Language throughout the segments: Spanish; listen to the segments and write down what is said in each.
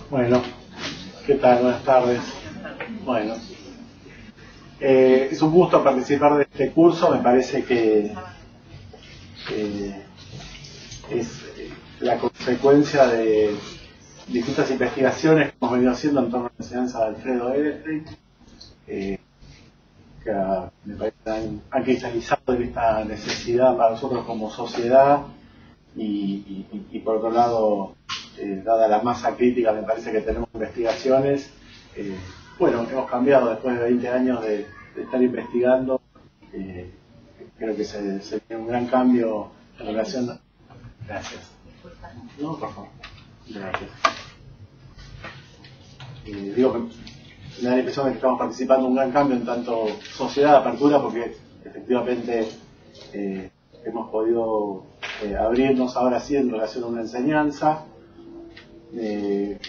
Bueno, ¿qué tal? Buenas tardes. Bueno, es un gusto participar de este curso. Me parece que es la consecuencia de distintas investigaciones que hemos venido haciendo en torno a la enseñanza de Alfredo Ehrenreich, que me parece que han cristalizado en esta necesidad para nosotros como sociedad y por otro lado, dada la masa crítica, me parece que tenemos investigaciones. Bueno, hemos cambiado después de 20 años de estar investigando. Creo que se tiene un gran cambio en relación a... Gracias. No, por favor. Gracias. Digo que me da la impresión de que estamos participando en un gran cambio en tanto sociedad, apertura, porque efectivamente hemos podido abrirnos ahora sí en relación a una enseñanza que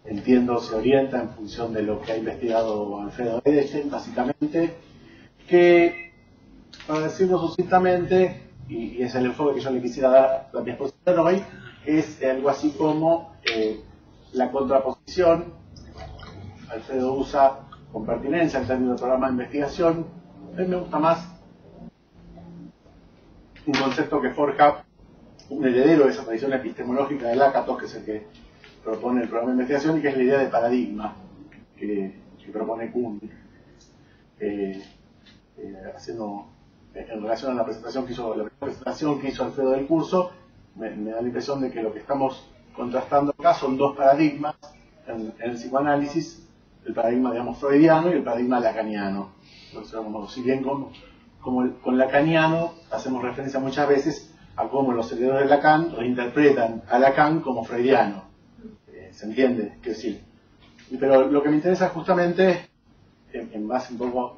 entiendo se orienta en función de lo que ha investigado Alfredo Ehrenreich, básicamente, que, para decirlo sucintamente, y es el enfoque que yo le quisiera dar a mi exposición hoy, es algo así como la contraposición. Alfredo usa con pertinencia el término de programa de investigación. A mí me gusta más un concepto que forja un heredero de esa tradición epistemológica de Lakatos, que es el que propone el programa de investigación, y que es la idea de paradigma que propone Kuhn, haciendo en relación a la presentación que hizo Alfredo del curso. Me da la impresión de que lo que estamos contrastando acá son dos paradigmas en el psicoanálisis: el paradigma, digamos, freudiano y el paradigma lacaniano. Entonces, si bien con lacaniano hacemos referencia muchas veces a cómo los herederos de Lacan reinterpretan a Lacan como freudiano. ¿Se entiende? Quiero decir. Pero lo que me interesa justamente, en base un poco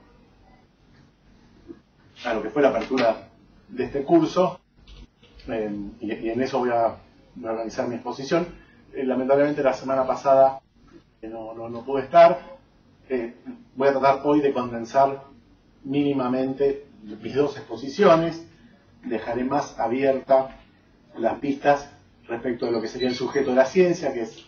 a lo que fue la apertura de este curso, y en eso voy a organizar mi exposición. Lamentablemente la semana pasada no pude estar. Voy a tratar hoy de condensar mínimamente mis dos exposiciones. Dejaré más abierta las pistas respecto de lo que sería el sujeto de la ciencia, que es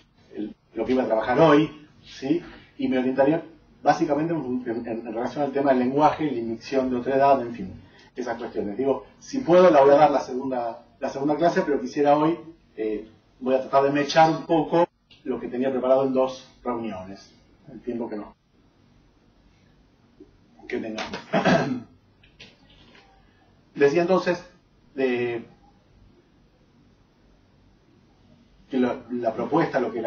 lo que iba a trabajar hoy, ¿sí? Y me orientaría básicamente en relación al tema del lenguaje, la inyección de otra edad, en fin, esas cuestiones. Digo, si puedo la voy a dar la segunda clase, pero quisiera hoy, voy a tratar de mechar un poco lo que tenía preparado en dos reuniones, el tiempo que tengamos. Decía entonces que la propuesta, lo que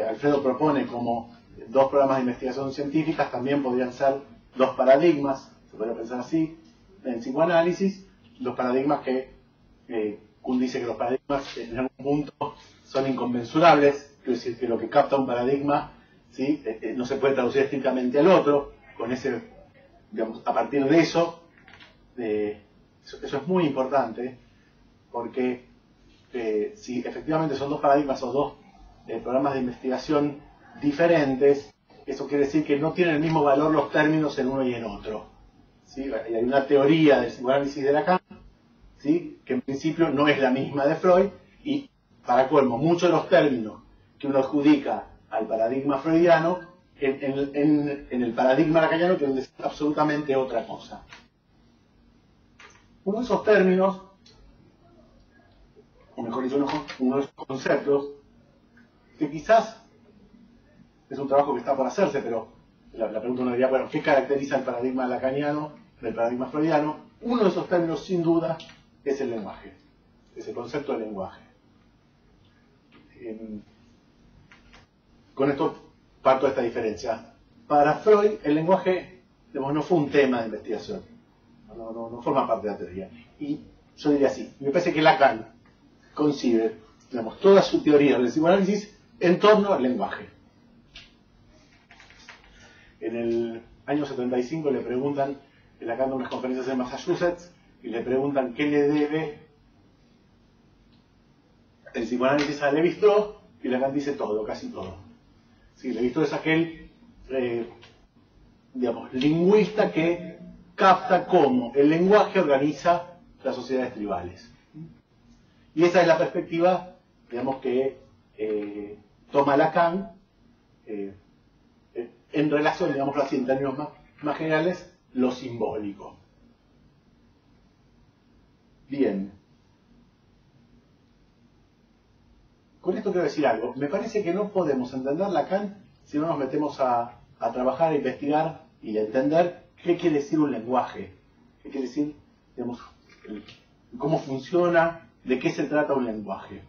Alfredo propone como dos programas de investigación científicas, también podrían ser dos paradigmas, se podría pensar así, en psicoanálisis, dos paradigmas que Kuhn dice que los paradigmas en algún punto son inconmensurables, quiero decir que lo que capta un paradigma, ¿sí? No se puede traducir estrictamente al otro, con ese, digamos, a partir de eso, eso es muy importante, porque si efectivamente son dos paradigmas o dos programas de investigación diferentes, eso quiere decir que no tienen el mismo valor los términos en uno y en otro, ¿sí? Hay una teoría del psicoanálisis de Lacan, ¿sí? Que en principio no es la misma de Freud, y para colmo, muchos de los términos que uno adjudica al paradigma freudiano, en el paradigma lacaniano quieren decir absolutamente otra cosa. Uno de esos términos, o mejor dicho, uno de esos conceptos, que quizás es un trabajo que está por hacerse, pero la pregunta uno diría, bueno, ¿qué caracteriza el paradigma lacaniano del paradigma freudiano? Uno de esos términos, sin duda, es el lenguaje, es el concepto del lenguaje. Con esto parto de esta diferencia. Para Freud, el lenguaje, digamos, no fue un tema de investigación, no forma parte de la teoría. Y yo diría así, me parece que Lacan concibe, digamos, toda su teoría del psicoanálisis en torno al lenguaje. En el año 75 le preguntan, Lacan da unas conferencias en Massachusetts, y le preguntan qué le debe el psicoanálisis a Lévi-Strauss, y Lacan dice todo, casi todo. Sí, Lévi-Strauss es aquel, digamos, lingüista que capta cómo el lenguaje organiza las sociedades tribales. Y esa es la perspectiva digamos, que toma Lacan en relación, digámoslo así, en términos más generales, lo simbólico. Bien. Con esto quiero decir algo. Me parece que no podemos entender Lacan si no nos metemos a trabajar, a investigar y a entender qué quiere decir un lenguaje. ¿Qué quiere decir, digamos, cómo funciona, de qué se trata un lenguaje?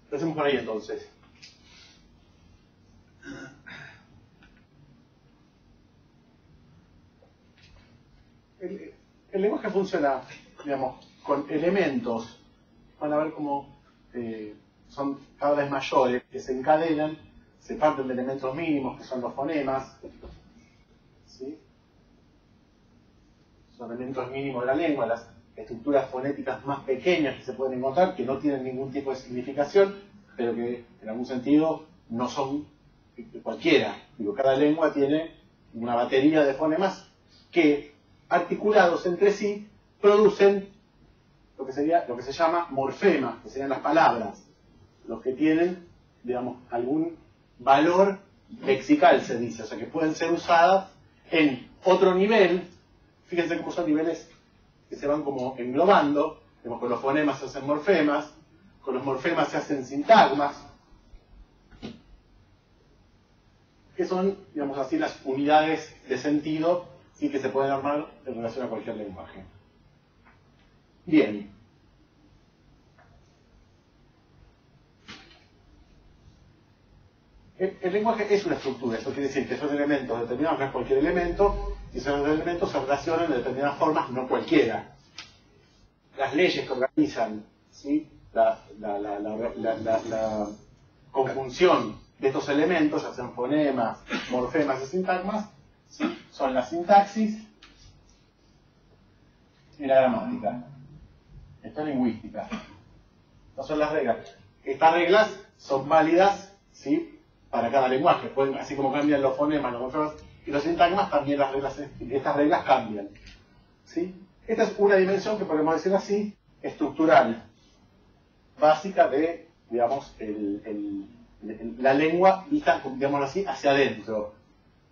Empecemos por ahí entonces. El lenguaje funciona, digamos, con elementos, van a ver cómo son cada vez mayores, que se encadenan, se parten de elementos mínimos, que son los fonemas, ¿sí? Son elementos mínimos de la lengua, las estructuras fonéticas más pequeñas que se pueden encontrar, que no tienen ningún tipo de significación, pero que en algún sentido no son cualquiera. Digo, cada lengua tiene una batería de fonemas que, articulados entre sí, producen lo que se llama morfemas, que serían las palabras, los que tienen, digamos, algún valor lexical, se dice, o sea, que pueden ser usadas en otro nivel. Fíjense cómo son niveles que se van como englobando. Digamos, con los fonemas se hacen morfemas, con los morfemas se hacen sintagmas, que son, digamos así, las unidades de sentido, sí, que se pueden armar en relación a cualquier lenguaje. Bien. El lenguaje es una estructura, eso quiere decir que son elementos determinados, no es cualquier elemento, y esos elementos se relacionan de determinadas formas, no cualquiera. Las leyes que organizan, ¿sí?, la conjunción de estos elementos, ya sean fonemas, morfemas y sintagmas, ¿sí?, son la sintaxis y la gramática. Esto es lingüística. Estas son las reglas. Estas reglas son válidas, ¿sí?, para cada lenguaje. Pueden, así como cambian los fonemas, los morfemas y los sintagmas, también estas reglas cambian, ¿sí? Esta es una dimensión que podemos decir así, estructural, básica de, digamos, la lengua vista, digámoslo así, hacia adentro,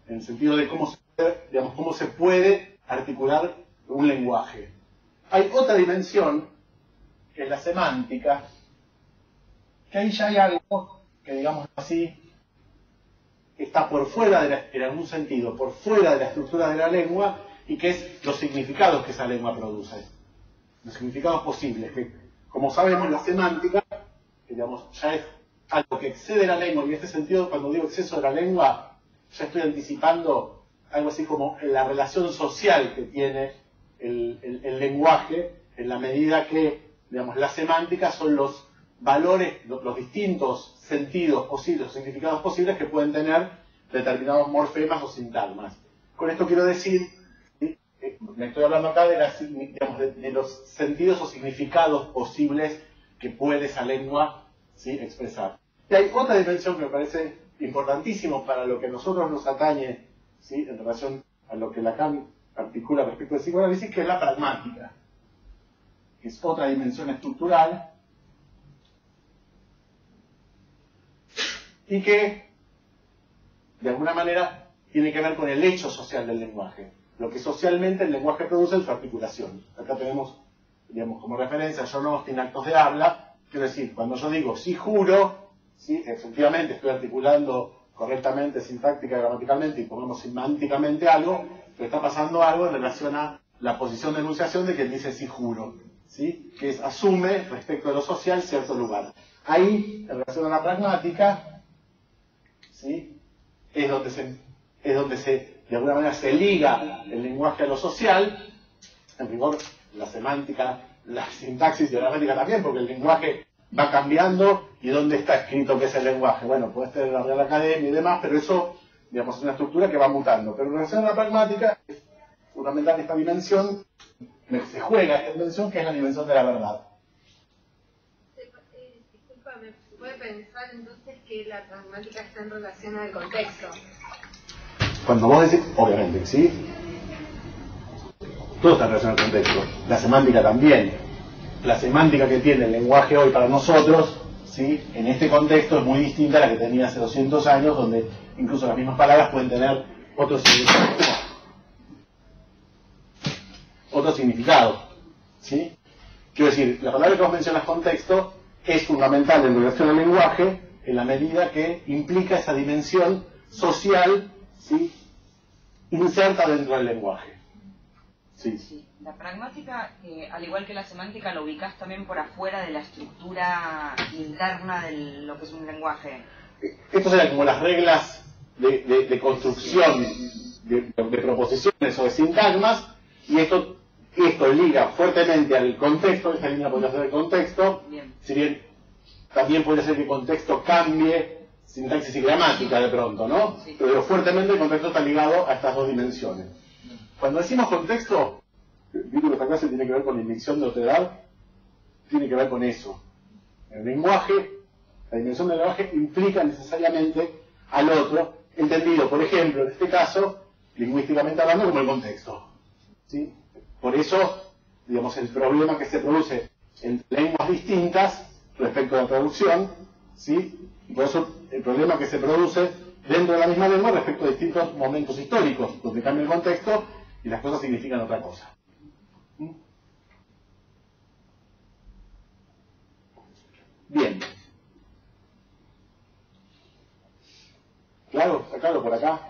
en el sentido de cómo se puede articular un lenguaje. Hay otra dimensión, que es la semántica, que ahí ya hay algo que, digamos así, está por fuera en algún sentido, por fuera de la estructura de la lengua, y que es los significados que esa lengua produce. Los significados posibles, que, como sabemos, la semántica, que, digamos, ya es algo que excede la lengua, y en este sentido, cuando digo exceso de la lengua, ya estoy anticipando algo así como la relación social que tiene el lenguaje, en la medida que, digamos, la semántica son los valores, los distintos sentidos posibles, los significados posibles que pueden tener determinados morfemas o sintagmas. Con esto quiero decir, ¿sí?, me estoy hablando acá de los sentidos o significados posibles que puede esa lengua, ¿sí?, expresar. Y hay otra dimensión que me parece importantísimo para lo que a nosotros nos atañe, ¿sí?, en relación a lo que Lacan articula respecto del psicoanálisis, que es la pragmática, que es otra dimensión estructural y que, de alguna manera, tiene que ver con el hecho social del lenguaje. Lo que socialmente el lenguaje produce en su articulación. Acá tenemos, digamos, como referencia, John Austin, actos de habla. Quiero decir, cuando yo digo sí juro, ¿sí?, efectivamente estoy articulando correctamente, sintáctica, gramaticalmente y pongamos semánticamente algo, pero está pasando algo en relación a la posición de enunciación de quien dice sí juro, ¿sí?, que asume respecto de lo social cierto lugar. Ahí, en relación a la pragmática, ¿sí?, es donde de alguna manera se liga el lenguaje a lo social. En rigor, la semántica, la sintaxis y la gramática también, porque el lenguaje va cambiando. ¿Y dónde está escrito qué es el lenguaje? Bueno, puede estar en la Real Academia y demás, pero eso, digamos, es una estructura que va mutando. Pero en relación a la pragmática, es fundamental esta dimensión, se juega esta dimensión, que es la dimensión de la verdad. Discúlpame, ¿puede pensar entonces que la pragmática está en relación al contexto? Cuando vos decís, obviamente, ¿sí? Todo está en relación al contexto. La semántica también. la semántica que tiene el lenguaje hoy para nosotros, ¿sí?, en este contexto es muy distinta a la que tenía hace 200 años, donde incluso las mismas palabras pueden tener otro significado. ¿Sí? Quiero decir, la palabra que vos mencionas, contexto, es fundamental en relación al lenguaje en la medida que implica esa dimensión social, ¿sí?, inserta dentro del lenguaje. Sí. Sí. La pragmática, al igual que la semántica, lo ubicás también por afuera de la estructura interna de lo que es un lenguaje. Esto sería como las reglas de construcción de proposiciones o de sintagmas, y esto liga fuertemente al contexto. Esta línea podría ser el contexto. Bien. Si bien también puede ser que el contexto cambie sintaxis y gramática de pronto, ¿no? Sí. Pero fuertemente el contexto está ligado a estas dos dimensiones. Cuando decimos contexto, digo que esta clase tiene que ver con la indicción de otredad, tiene que ver con eso. El lenguaje, la dimensión del lenguaje implica necesariamente al otro, entendido, por ejemplo, en este caso, lingüísticamente hablando, como el contexto. ¿Sí? Por eso, digamos, el problema que se produce entre lenguas distintas respecto a la traducción, ¿sí?, y por eso el problema que se produce dentro de la misma lengua respecto a distintos momentos históricos, donde cambia el contexto y las cosas significan otra cosa. Bien. Claro, sacarlo por acá.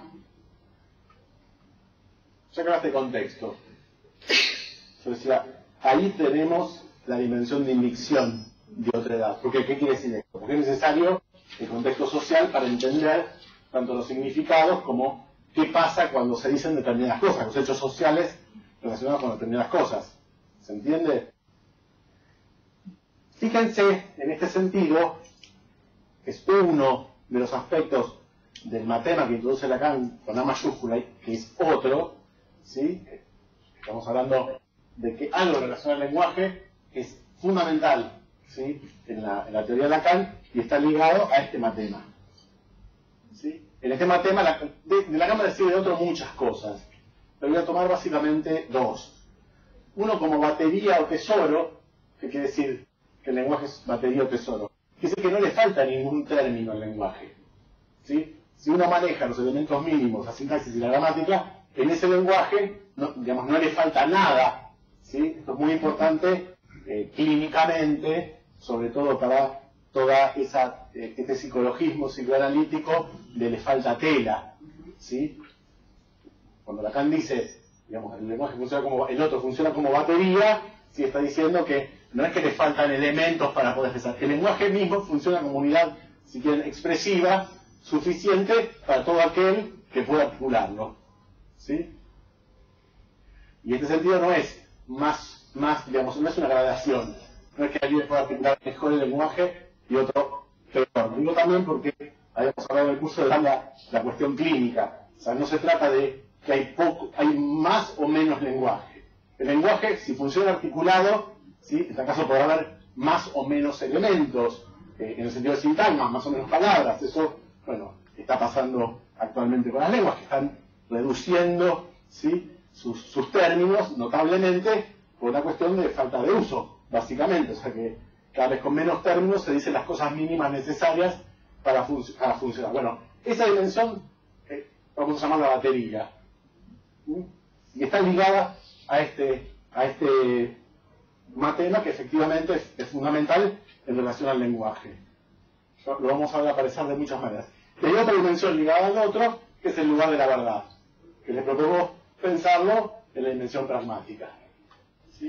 Sacar este contexto. Yo decía, ahí tenemos la dimensión de indicción de otredad. Porque, ¿qué quiere decir esto? Porque es necesario el contexto social para entender tanto los significados como qué pasa cuando se dicen determinadas cosas, los hechos sociales relacionados con determinadas cosas. ¿Se entiende? Fíjense, en este sentido, es uno de los aspectos del matema que introduce Lacan con A mayúscula, que es otro, ¿sí? Estamos hablando de que algo relacionado al lenguaje es fundamental, ¿sí?, en la teoría de Lacan, y está ligado a este matema. ¿Sí? En este matema, de Lacan va a decir de otro muchas cosas, pero voy a tomar básicamente dos. Uno como batería o tesoro, que quiere decir que el lenguaje es batería o tesoro. Quiere decir que no le falta ningún término al lenguaje. ¿Sí? Si uno maneja los elementos mínimos, la sintaxis y la gramática, en ese lenguaje no le falta nada. ¿Sí? Esto es muy importante clínicamente, sobre todo para toda este psicologismo psicoanalítico de le falta tela. ¿Sí? Cuando Lacan dice, digamos, el lenguaje funciona como, el otro funciona como batería, sí está diciendo que no es que le faltan elementos para poder expresar. El lenguaje mismo funciona como unidad, si quieren, expresiva, suficiente para todo aquel que pueda articularlo. ¿Sí? Y en este sentido no es digamos, no es una gradación. No es que alguien pueda articular mejor el lenguaje y otro peor. Digo también porque habíamos hablado en el curso de la cuestión clínica. O sea, no se trata de que hay más o menos lenguaje. El lenguaje, si funciona articulado, ¿sí?, en este caso podrá haber más o menos elementos, en el sentido de sintagmas, más o menos palabras. Eso, bueno, está pasando actualmente con las lenguas, que están reduciendo, ¿sí?, sus términos notablemente por una cuestión de falta de uso, básicamente. O sea que cada vez con menos términos se dicen las cosas mínimas necesarias para funcionar. Bueno, esa dimensión vamos a llamarla batería. Y está ligada a este matema que efectivamente es fundamental en relación al lenguaje. Lo vamos a ver aparecer de muchas maneras. Y hay otra dimensión ligada al otro, que es el lugar de la verdad, que les propongo pensarlo en la dimensión pragmática. ¿Sí?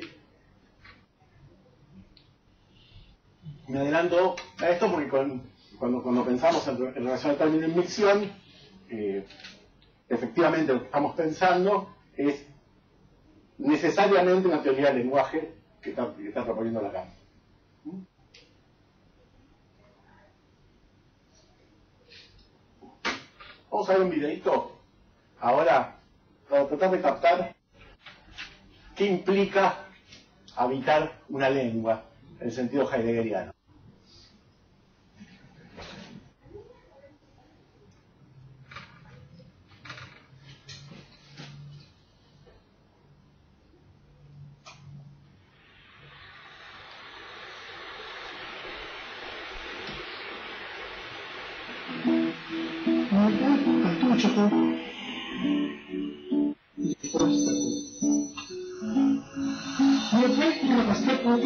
Me adelanto a esto porque cuando pensamos en relación al término inmixción, efectivamente lo que estamos pensando es necesariamente una teoría del lenguaje que está proponiendo Lacan. Vamos a ver un videito ahora para tratar de captar qué implica habitar una lengua en el sentido heideggeriano. Chico. Y después que me pasé por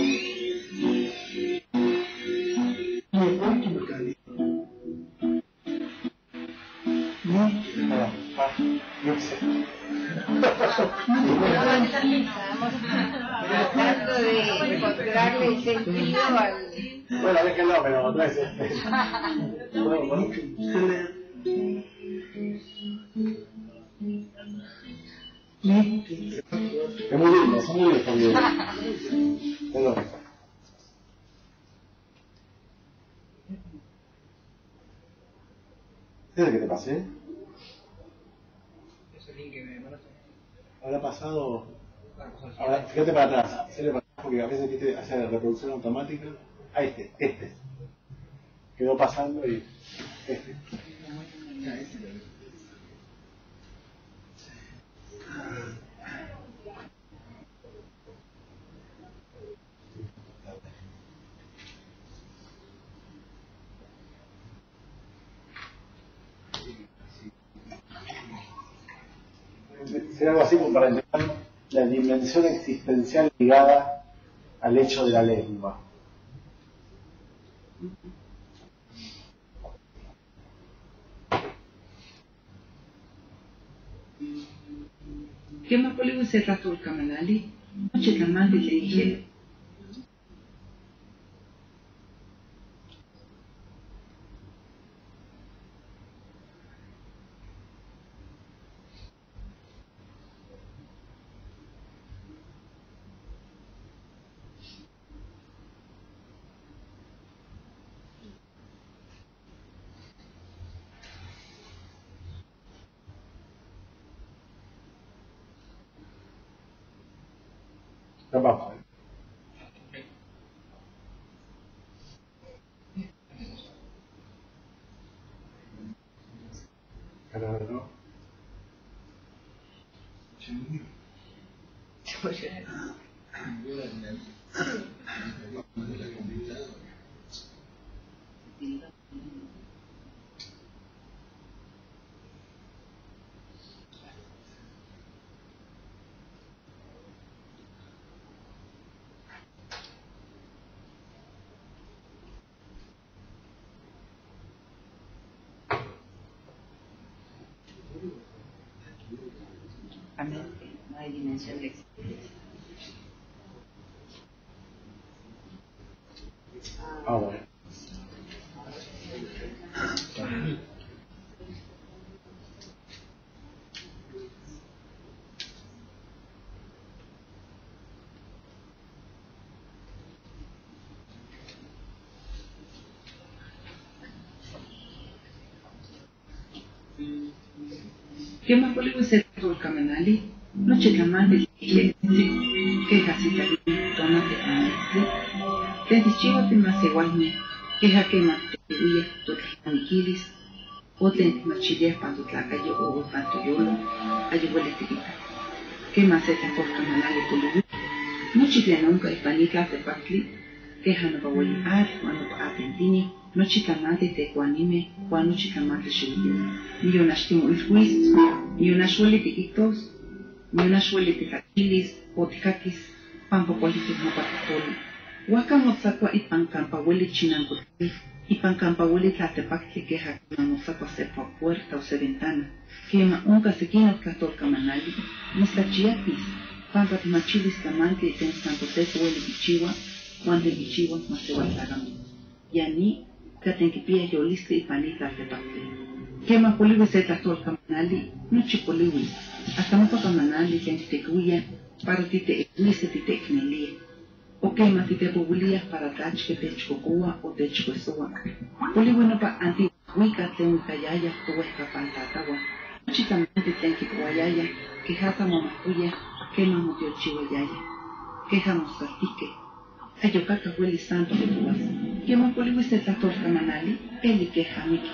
yo qué sé. Tratando de encontrarle el sentido al... Bueno, déjenlo, pero no es Es muy lindo, son muy lindos también. Perdón. ¿Es el que te pasé? Es el link que me mandaste. Habrá pasado. Ahora, fíjate para atrás. Fíjate para atrás porque a veces viste hacer la reproducción automática. Ah, este. Quedó pasando y. Este. Sería algo así como para entender la dimensión existencial ligada al hecho de la lengua. Kema polibu se ratul kamanali, noche tamandi le dije. Vamos. Claro. No hay dimensión de existencia. Bueno. Kema polibu se ratul kamanali, noche tamandi le dije. Que casita toma de maestri. Te dichivo te más igualme. Que jaquema te huya totlaniquilis. O te machilia para tu tlacayo o para tu yolo. Ayuele tiquita. Que más se te por kamanali polibu. Noche te nunca y panica te patli. Que jano pa wali ar, wano pa atentini. Noche tamandi te cuanime, cuano chitamandi shulitini. Yo nashtimo ilfuis, yo nashueli tiquitos. Ni una suele de taquilis o ticaquis, pampa politis no patitoli. Waka motsakwa ipancampa huele chinangotli, ipancampa huele tlatepactli queja que motsakwa sepa puerta o se ventana, que unca sequinot catolca manali, mostachiapis, pampa machilis tamante y tensancotes huele bichiwa, cuando bichiwa masewaltagam. Yani, catenquipia yolisli y panita tepactli. Kema polibu se tlatolca manali, no chipolibu. Hasta no toca manali que te cuya para ti te equilice ti te eknelia. O quema ti te bubulia para tach que te chocua o te chcosoa. Poli bueno pa anti huica te un callaya tu hueca pantatawa. Chicamente te que guayaya que jata mamacuya quema mutio chihuayaya. Que jamos saltique. Ayocaca hueli santo de tu vas. Quema polibu se tatorca manali, eli que jamiki.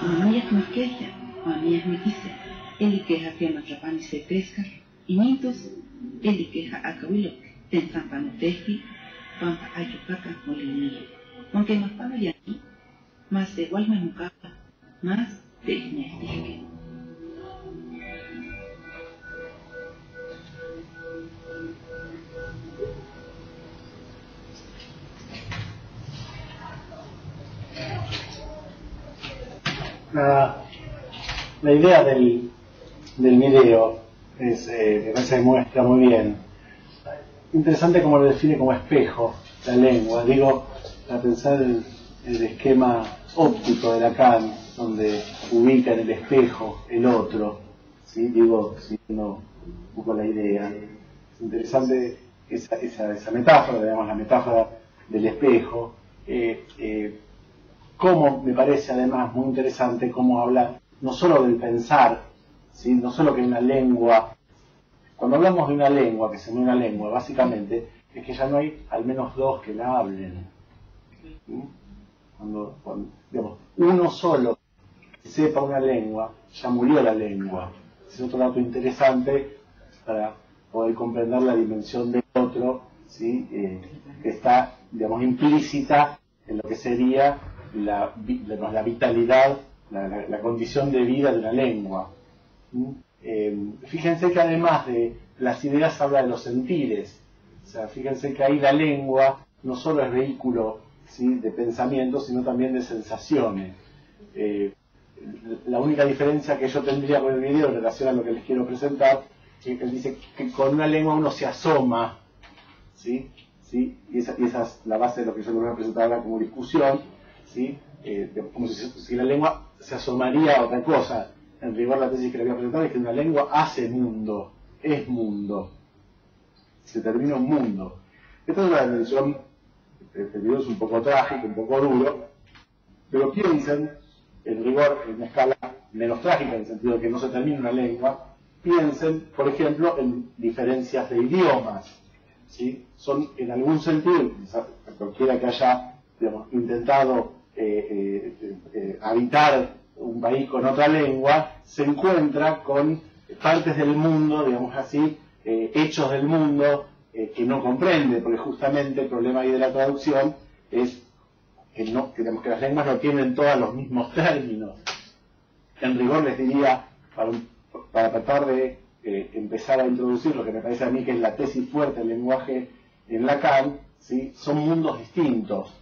Mamaya maquella, mamaya me dice. Eli queja que matrapani se pesca, y mitos, eli queja acawilo, tenzampanoteji, pampa ayucaca molinillo. Aunque más para ya más de igual me mucapa, más de inertique. La idea del video es, me parece que muestra muy bien. Interesante como lo define como espejo, la lengua. Digo, a pensar el esquema óptico de Lacan, donde ubica en el espejo el otro, ¿sí? Digo, siguiendo un poco la idea. Es interesante esa metáfora, digamos, la metáfora del espejo. Cómo me parece además muy interesante cómo habla no solo del pensar, ¿sí? No solo que una lengua, cuando hablamos de una lengua, que se llama una lengua, básicamente es que ya no hay al menos dos que la hablen. ¿Sí? Cuando, digamos, uno solo que sepa una lengua, ya murió la lengua. Es otro dato interesante para poder comprender la dimensión del otro, ¿sí? Que está, digamos, implícita en lo que sería la vitalidad, la condición de vida de una lengua. Fíjense que además de las ideas habla de los sentires. O sea, fíjense que ahí la lengua no solo es vehículo, ¿sí? De pensamiento, sino también de sensaciones. La única diferencia que yo tendría con el video en relación a lo que les quiero presentar, él dice que con una lengua uno se asoma, ¿sí? ¿Sí? Y esa es la base de lo que yo les voy a presentar ahora como discusión, ¿sí? Como si la lengua se asomaría a otra cosa. En rigor, la tesis que le voy a presentar es que una lengua hace mundo, es mundo, se termina un mundo. Esta es una dimensión, el video es un poco trágico, un poco duro, pero piensen, en rigor, en una escala menos trágica, en el sentido de que no se termina una lengua, piensen, por ejemplo, en diferencias de idiomas, ¿sí? Son, en algún sentido, cualquiera que haya, digamos, intentado habitar un país con otra lengua, se encuentra con partes del mundo, digamos así, hechos del mundo que no comprende, porque justamente el problema ahí de la traducción es que digamos, que las lenguas no tienen todos los mismos términos. En rigor les diría, para tratar de empezar a introducir lo que me parece a mí que es la tesis fuerte del lenguaje en Lacan, ¿sí? Son mundos distintos,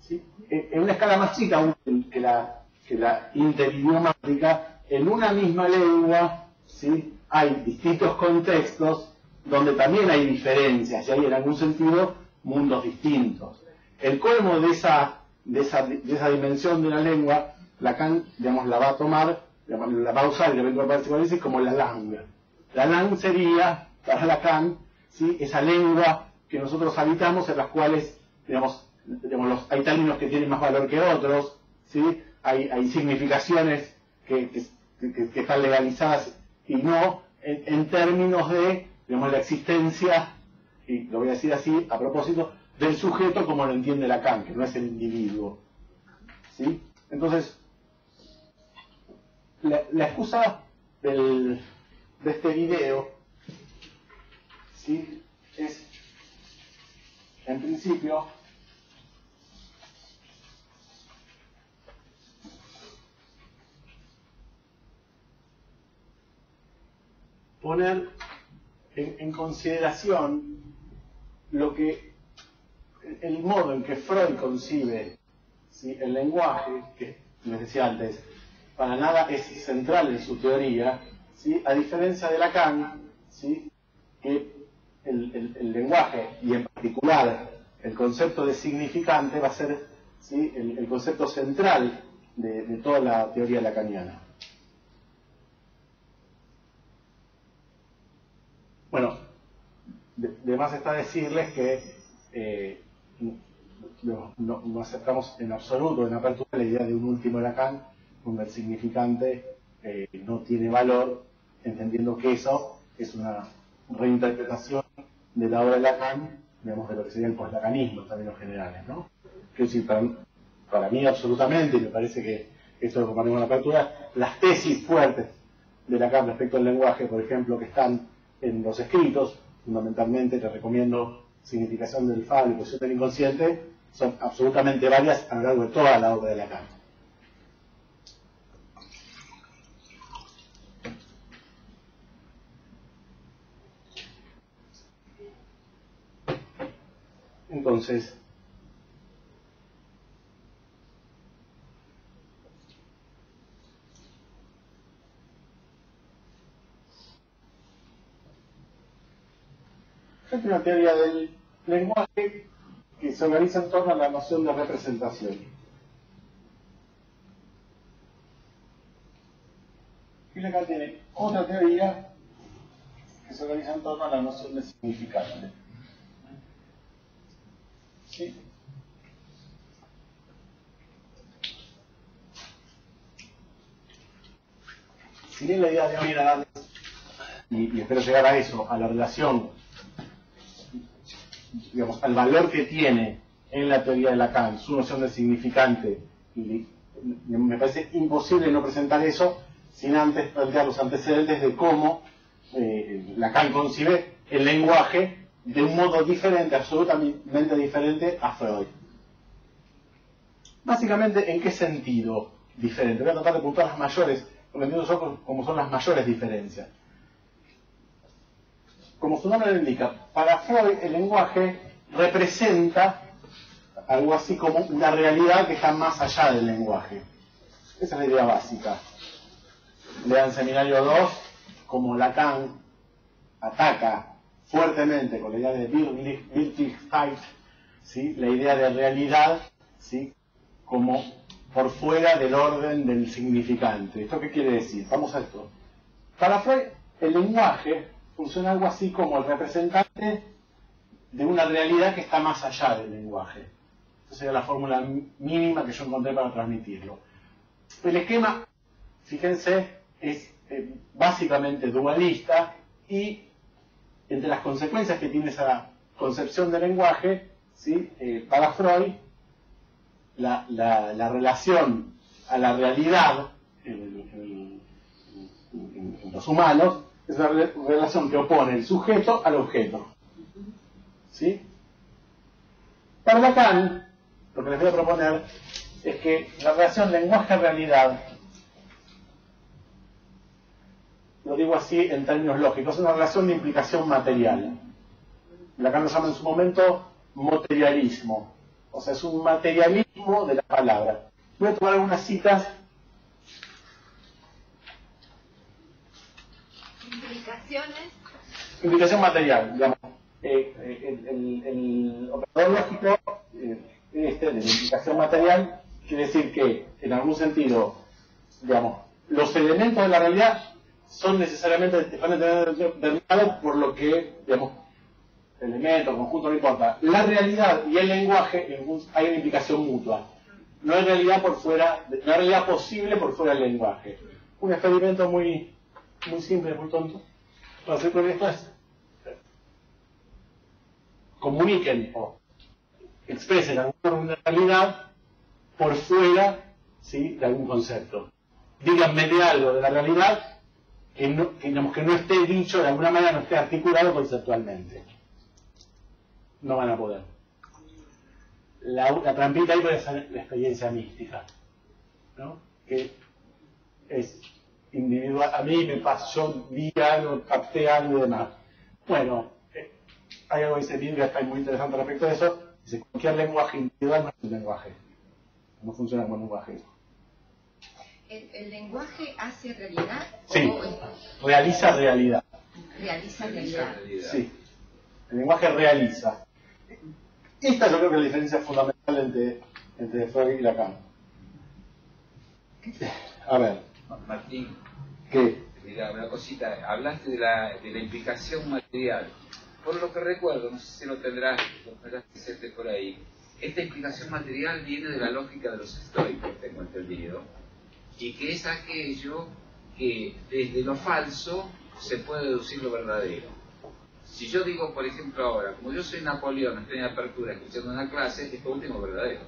¿sí? En una escala más chica aún que la interidiomática, en una misma lengua, ¿sí? Hay distintos contextos donde también hay diferencias y hay en algún sentido mundos distintos. El colmo de esa dimensión de una lengua, Lacan, digamos, la va a tomar, digamos, la va a usar y la va a incorporar psicoanálisis como la langue. La langue sería, para Lacan, ¿sí? Esa lengua que nosotros habitamos, en las cuales, digamos, hay términos que tienen más valor que otros, ¿sí? Hay significaciones que están legalizadas y no en términos de, digamos, la existencia, y lo voy a decir así a propósito, del sujeto como lo entiende Lacan, que no es el individuo, ¿sí? Entonces, la excusa de este video, ¿sí? Es, en principio, poner en consideración el modo en que Freud concibe, ¿sí? El lenguaje, que les decía antes, para nada es central en su teoría, ¿sí? A diferencia de Lacan, ¿sí? Que el lenguaje, y en particular el concepto de significante, va a ser, ¿sí? el concepto central de toda la teoría lacaniana. Bueno, de más está decirles que no aceptamos en absoluto, en apertura, la idea de un último Lacan, donde el significante no tiene valor, entendiendo que eso es una reinterpretación de la obra de Lacan, digamos, de lo que sería el poslacanismo en términos generales, ¿no? Es decir, para mí absolutamente, y me parece que esto lo compartimos en apertura, las tesis fuertes de Lacan respecto al lenguaje, por ejemplo, que están en los escritos, fundamentalmente, les recomiendo Significación del Fable y Posición del Inconsciente, son absolutamente varias a lo largo de toda la obra de Lacan. Entonces, una teoría del lenguaje que se organiza en torno a la noción de representación. Y Lacan tiene otra teoría que se organiza en torno a la noción de significante. ¿Sí? Si bien la idea de hoy era darles, y espero llegar a eso, a la relación, digamos, al valor que tiene en la teoría de Lacan su noción de significante, y me parece imposible no presentar eso sin antes plantear los antecedentes de cómo Lacan concibe el lenguaje de un modo diferente, absolutamente diferente a Freud. Básicamente, ¿en qué sentido diferente? Voy a tratar de apuntar las mayores, porque entiendo yo como son las mayores diferencias. Como su nombre lo indica, para Freud el lenguaje representa algo así como una realidad que está más allá del lenguaje. Esa es la idea básica. Lean Seminario 2, como Lacan ataca fuertemente con la idea de Wirklichkeit, ¿sí? La idea de realidad, ¿sí? Como por fuera del orden del significante. ¿Esto qué quiere decir? Vamos a esto. Para Freud, el lenguaje funciona algo así como el representante de una realidad que está más allá del lenguaje. Esa sería la fórmula mínima que yo encontré para transmitirlo. El esquema, fíjense, es básicamente dualista, y entre las consecuencias que tiene esa concepción del lenguaje, ¿sí? Para Freud, la relación a la realidad en los humanos es una relación que opone el sujeto al objeto. ¿Sí? Para Lacan, lo que les voy a proponer es que la relación lenguaje-realidad, lo digo así en términos lógicos, es una relación de implicación material. Lacan lo llama en su momento materialismo. O sea, es un materialismo de la palabra. Voy a tomar algunas citas. Implicaciones. Implicación material, digamos. El operador lógico de la implicación material quiere decir que, en algún sentido, digamos, los elementos de la realidad son necesariamente determinados por lo que, digamos, elemento, conjunto, no importa. La realidad y el lenguaje, hay una implicación mutua. No hay realidad por fuera, no hay realidad posible por fuera del lenguaje. Un experimento muy simple, muy tonto. Para hacer con esto es: comuniquen o expresen alguna realidad por fuera, ¿sí?, de algún concepto. Díganme de algo de la realidad que no esté dicho, de alguna manera no esté articulado conceptualmente. No van a poder. La trampita ahí puede ser la experiencia mística, ¿no? Que es individual. A mí me pasó, yo vi algo, capté algo y demás. Bueno, hay algo que dice Biblia, está muy interesante respecto a eso. Dice: cualquier lenguaje individual no es un lenguaje. No funciona como lenguaje. ¿El lenguaje hace realidad? Sí, realiza realidad. Realiza realidad. Sí, el lenguaje realiza. Esta yo creo que es la diferencia fundamental entre Freud y Lacan. A ver. Martín, ¿Qué? mira, una cosita, hablaste de la implicación material. Por lo que recuerdo, no sé si lo tendrás presente por ahí, esta implicación material viene de la lógica de los estoicos, tengo entendido, y que es aquello que desde lo falso se puede deducir lo verdadero. Si yo digo, por ejemplo, ahora, como yo soy Napoleón, estoy en apertura escuchando una clase, esto último es verdadero.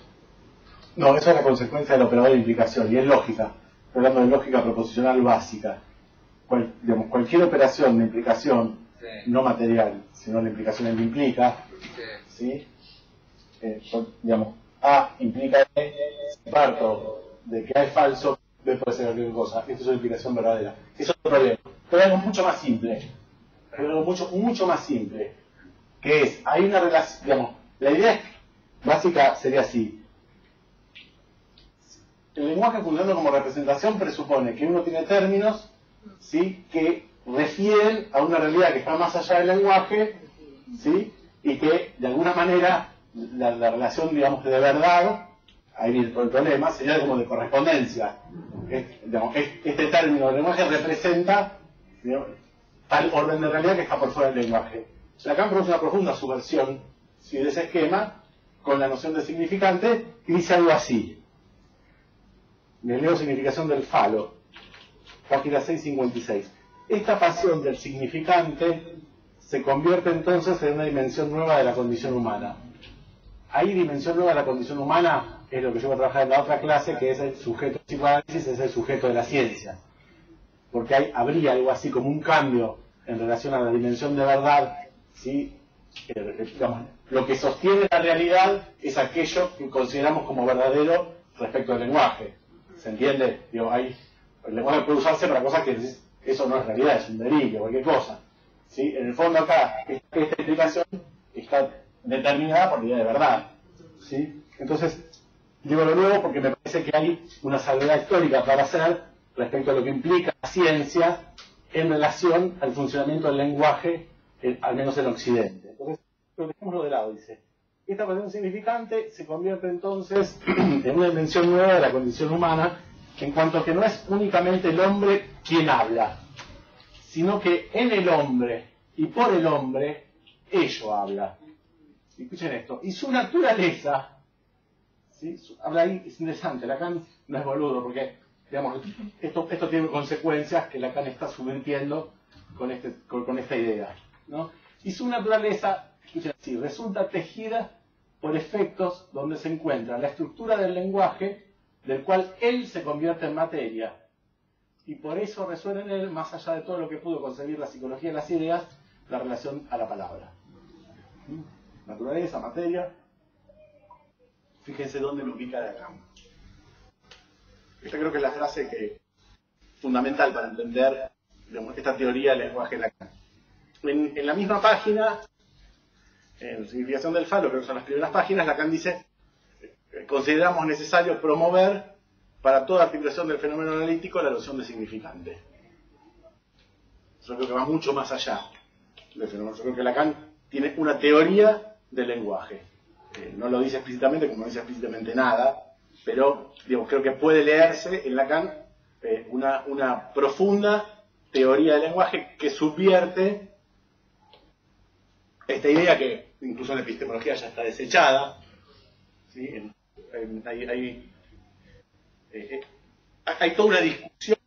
No, eso es la consecuencia del operador de implicación, y es lógica. Estoy hablando de lógica proposicional básica. Cualquier operación de implicación, Sí. no material, sino la implicación en implica, Sí. ¿sí? Digamos, A implica B, si parto de que A es falso, B puede ser cualquier cosa. Esto es una implicación verdadera. Eso es otro problema. Pero hay algo mucho más simple. Hay algo mucho más simple. Que es, hay una relación, digamos, la idea básica sería así. El lenguaje funcionando como representación presupone que uno tiene términos, ¿sí?, que refieren a una realidad que está más allá del lenguaje ¿sí? Y que de alguna manera la relación, digamos, de verdad, ahí viene todo el problema, sería como de correspondencia. Este término del lenguaje representa, digamos, tal orden de realidad que está por fuera del lenguaje. Lacan produce una profunda subversión, ¿sí?, de ese esquema con la noción de significante, y dice algo así. Me leo Significación del falo, página 656. Esta pasión del significante se convierte entonces en una dimensión nueva de la condición humana. Ahí, dimensión nueva de la condición humana es lo que yo voy a trabajar en la otra clase, que es el sujeto de psicoanálisis, es el sujeto de la ciencia. Porque ahí habría algo así como un cambio en relación a la dimensión de verdad, ¿sí? Digamos, lo que sostiene la realidad es aquello que consideramos como verdadero respecto al lenguaje. ¿Se entiende? Digo, el lenguaje puede usarse para cosas que eso no es realidad, es un delirio, cualquier cosa. ¿Sí? En el fondo acá, esta explicación está determinada por la idea de verdad. ¿Sí? Entonces, digo lo nuevo porque me parece que hay una salvedad histórica para hacer respecto a lo que implica la ciencia en relación al funcionamiento del lenguaje, al menos en Occidente. Entonces, lo dejémoslo de lado, dice. Esta pasión significante se convierte entonces en una dimensión nueva de la condición humana, en cuanto que no es únicamente el hombre quien habla, sino que en el hombre y por el hombre, ello habla. Escuchen esto. Y su naturaleza, ¿sí? Habla ahí, es interesante, Lacan no es boludo, porque, digamos, esto tiene consecuencias que Lacan está subvirtiendo con esta idea, ¿no? Y su naturaleza, escuchen así, resulta tejida por efectos donde se encuentra la estructura del lenguaje, del cual él se convierte en materia. Y por eso resuena en él, más allá de todo lo que pudo concebir la psicología de las ideas, la relación a la palabra. Naturaleza, materia. Fíjense dónde lo ubica Lacan. Esta creo que es la frase fundamental para entender, digamos, esta teoría del lenguaje de Lacan. En la misma página, en Significación del falo, creo que son las primeras páginas, Lacan dice: consideramos necesario promover para toda articulación del fenómeno analítico la noción de significante. Yo creo que va mucho más allá del fenómeno. Yo creo que Lacan tiene una teoría del lenguaje. No lo dice explícitamente, como no dice explícitamente nada, pero digamos, creo que puede leerse en Lacan una profunda teoría del lenguaje que subvierte esta idea que incluso en la epistemología ya está desechada. ¿Sí? Hay toda una discusión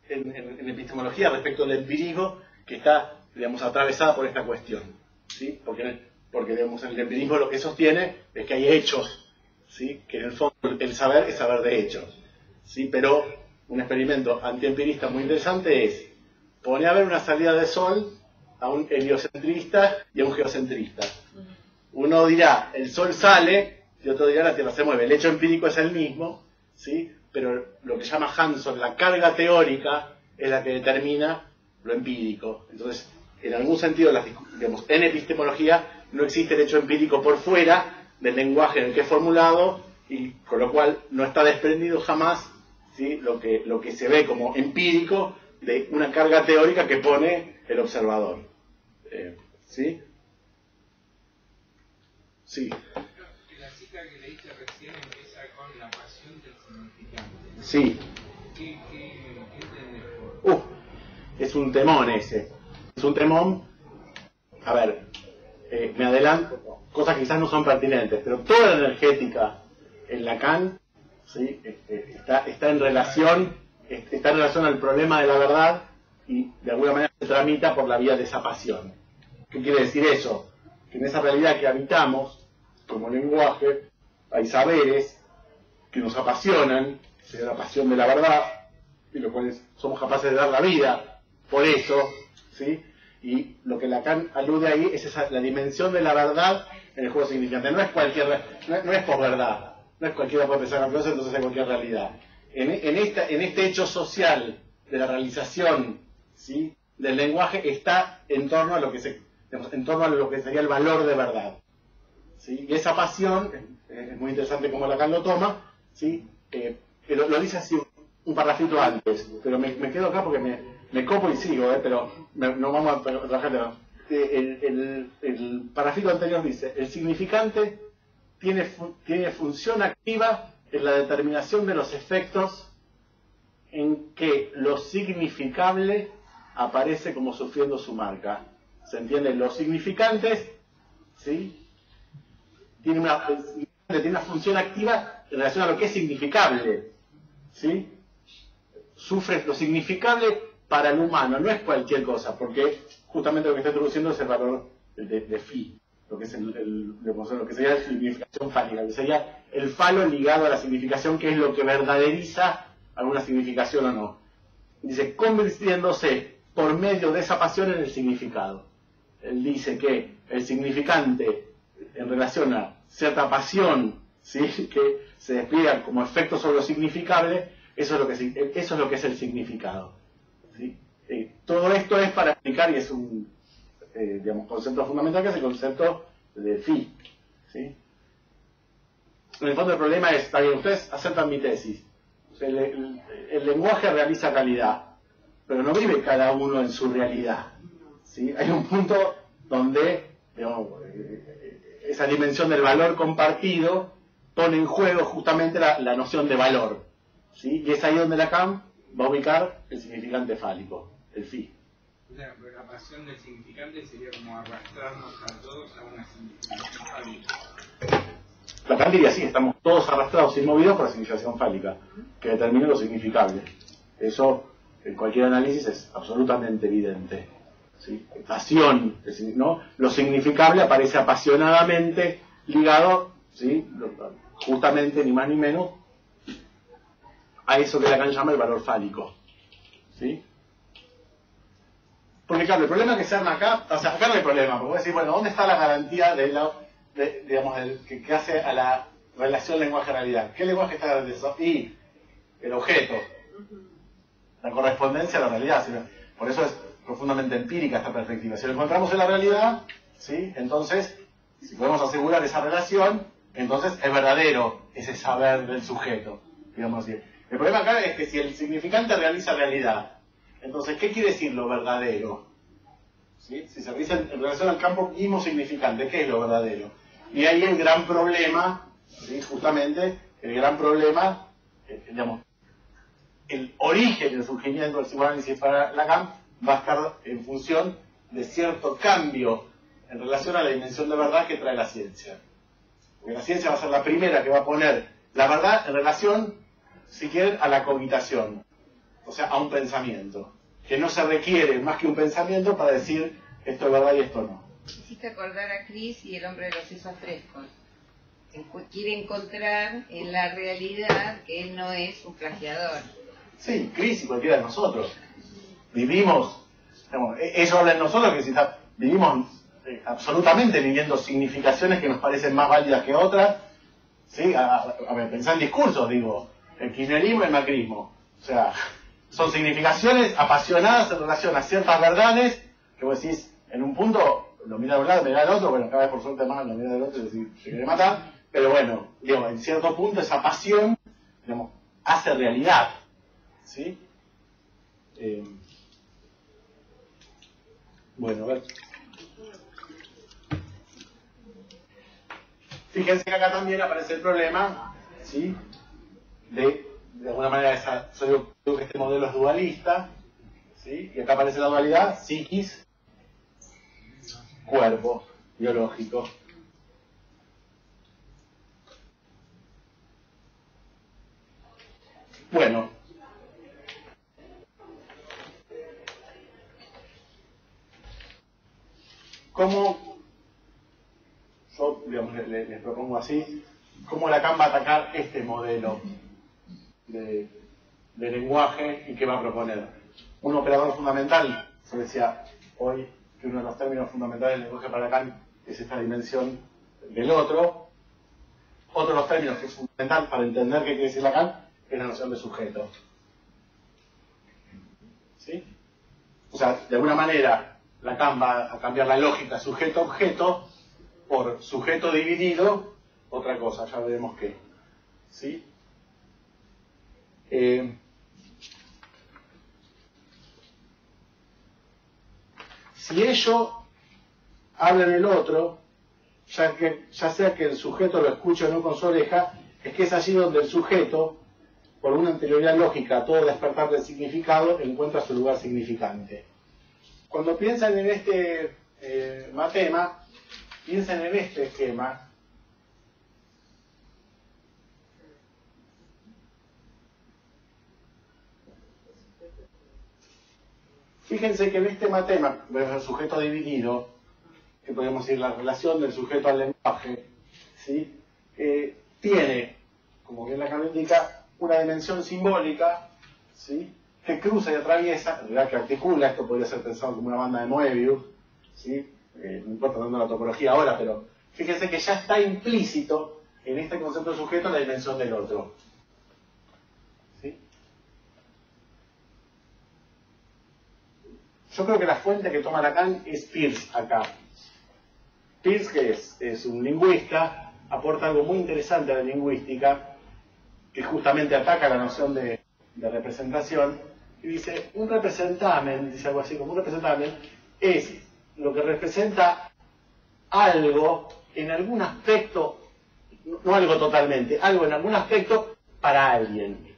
en epistemología respecto al empirismo que está, digamos, atravesada por esta cuestión, ¿sí? Porque digamos, el empirismo lo que sostiene es que hay hechos, ¿sí? Que en el fondo el saber es saber de hechos, ¿sí? Pero un experimento antiempirista muy interesante es poner a ver una salida de sol a un heliocentrista y a un geocentrista. Uno dirá, el sol sale, y otro dirá, la Tierra se mueve. El hecho empírico es el mismo, ¿sí? Pero lo que llama Hanson, la carga teórica, es la que determina lo empírico. Entonces, en algún sentido, digamos, en epistemología no existe el hecho empírico por fuera del lenguaje en el que es formulado, y con lo cual no está desprendido jamás, ¿sí? lo que se ve como empírico de una carga teórica que pone el observador. ¿Sí? Sí. La cita que leíste recién empieza con la pasión del significante. Sí. ¿Qué entendés por? Es un temón ese. Es un temón. A ver, me adelanto, cosas que quizás no son pertinentes, pero toda la energética en Lacan, ¿sí? está en relación al problema de la verdad y de alguna manera se tramita por la vía de esa pasión. ¿Qué quiere decir eso? Que en esa realidad que habitamos como lenguaje hay saberes que nos apasionan, se da la pasión de la verdad, y los cuales somos capaces de dar la vida por eso, ¿sí? Y lo que Lacan alude ahí es la dimensión de la verdad en el juego significante. No es no es posverdad, no es cualquiera puede pensar en cosa, entonces hay cualquier realidad. En este hecho social de la realización, ¿sí? Del lenguaje está en torno a lo que sería el valor de verdad, ¿sí? Y esa pasión es muy interesante cómo Lacan lo toma, ¿sí? Lo dice así un parrafito antes, pero me quedo acá porque me copo y sigo, pero no vamos a trabajar. el parafito anterior dice, el significante tiene función activa en la determinación de los efectos en que lo significable aparece como sufriendo su marca. ¿Se entiende? Los significantes, ¿sí?, tienen una función activa en relación a lo que es significable, ¿sí? Sufre lo significable para el humano, no es cualquier cosa, porque justamente lo que está introduciendo es el valor de phi, lo que es lo que sería la significación fálica, que sería el falo ligado a la significación, que es lo que verdaderiza alguna significación o no. Dice, convirtiéndose por medio de esa pasión en el significado. Él dice que el significante en relación a cierta pasión, ¿sí?, que se despliega como efecto sobre lo significable, eso es lo que es el significado, ¿sí? Todo esto es para explicar, y es un concepto fundamental, que es el concepto de phi, ¿sí? En el fondo el problema es, está bien, ustedes aceptan mi tesis, el lenguaje realiza realidad, pero no vive cada uno en su realidad, ¿sí? Hay un punto donde, digamos, esa dimensión del valor compartido pone en juego justamente la noción de valor, ¿sí? Y es ahí donde Lacan va a ubicar el significante fálico, el phi. O sea, pero la pasión del significante sería como arrastrarnos a todos a una significación fálica. Lacan diría así, estamos todos arrastrados y movidos por la significación fálica, que determina lo significable. Eso, en cualquier análisis, es absolutamente evidente, ¿sí? Pasión, ¿no? Lo significable aparece apasionadamente ligado, ¿sí?, justamente, ni más ni menos, a eso que Lacan llama el valor fálico, ¿sí? Porque claro, el problema que se arma acá, o sea, acá no hay problema, porque voy a decir, bueno, ¿dónde está la garantía que hace a la relación lenguaje-realidad? ¿Qué lenguaje está garantizado? Y el objeto, la correspondencia a la realidad. Por eso es profundamente empírica esta perspectiva. Si lo encontramos en la realidad, ¿sí?, entonces, si podemos asegurar esa relación, entonces es verdadero ese saber del sujeto, digamos así. El problema acá es que si el significante realiza realidad, entonces, ¿qué quiere decir lo verdadero? ¿Sí? Si se realiza en relación al campo mismo significante, ¿qué es lo verdadero? Y ahí el gran problema, ¿sí?, justamente, el gran problema, digamos, el origen del surgimiento del psicoanálisis para Lacan va a estar en función de cierto cambio en relación a la dimensión de verdad que trae la ciencia. Porque la ciencia va a ser la primera que va a poner la verdad en relación, si quieren, a la cogitación, o sea, a un pensamiento, que no se requiere más que un pensamiento para decir esto es verdad y esto no. Hiciste acordar a Cris y el hombre de los sesos frescos. Quiere encontrar en la realidad que él no es un plagiador. Sí, Cris y cualquiera de nosotros. Vivimos, digamos, eso habla en nosotros, que si vivimos absolutamente viviendo significaciones que nos parecen más válidas que otras, ¿sí? A ver, pensá en discursos, digo, el kirchnerismo y el macrismo. O sea, son significaciones apasionadas en relación a ciertas verdades que vos decís, en un punto, lo mira de un lado, mira del otro, bueno, cada vez por suerte más lo mira del otro y decís, se quiere matar, pero bueno, digamos, en cierto punto esa pasión, digamos, hace realidad, ¿sí? Bueno, a ver. Fíjense que acá también aparece el problema, ¿sí?, de alguna manera, yo digo que este modelo es dualista, ¿sí?, y acá aparece la dualidad, psiquis, cuerpo, biológico. Bueno, ¿cómo, yo digamos, les propongo así, cómo Lacan va a atacar este modelo de lenguaje y qué va a proponer? Un operador fundamental, yo decía hoy que uno de los términos fundamentales del lenguaje para Lacan es esta dimensión del otro. Otro de los términos que es fundamental para entender qué quiere decir Lacan es la noción de sujeto. ¿Sí? O sea, de alguna manera Lacan va a cambiar la lógica sujeto-objeto por sujeto dividido, otra cosa, ya veremos qué. ¿Sí? Si ello habla en el otro, ya sea que el sujeto lo escuche o no con su oreja, es que es allí donde el sujeto, por una anterioridad lógica a todo despertar del significado, encuentra su lugar significante. Cuando piensan en este matema, piensen en este esquema. Fíjense que en este matema, el sujeto dividido, que podemos decir la relación del sujeto al lenguaje, ¿sí? Tiene, como bien Lacan indica, una dimensión simbólica, ¿sí? Que cruza y atraviesa, en realidad que articula, esto podría ser pensado como una banda de Moebius, ¿sí? No importa tanto la topología ahora, pero fíjense que ya está implícito en este concepto de sujeto la dimensión del otro. ¿Sí? Yo creo que la fuente que toma Lacan es Peirce acá. Peirce, que es un lingüista, aporta algo muy interesante a la lingüística, que justamente ataca la noción de representación, y dice, un representamen, dice algo así como un representamen, es lo que representa algo en algún aspecto, no algo totalmente, algo en algún aspecto para alguien.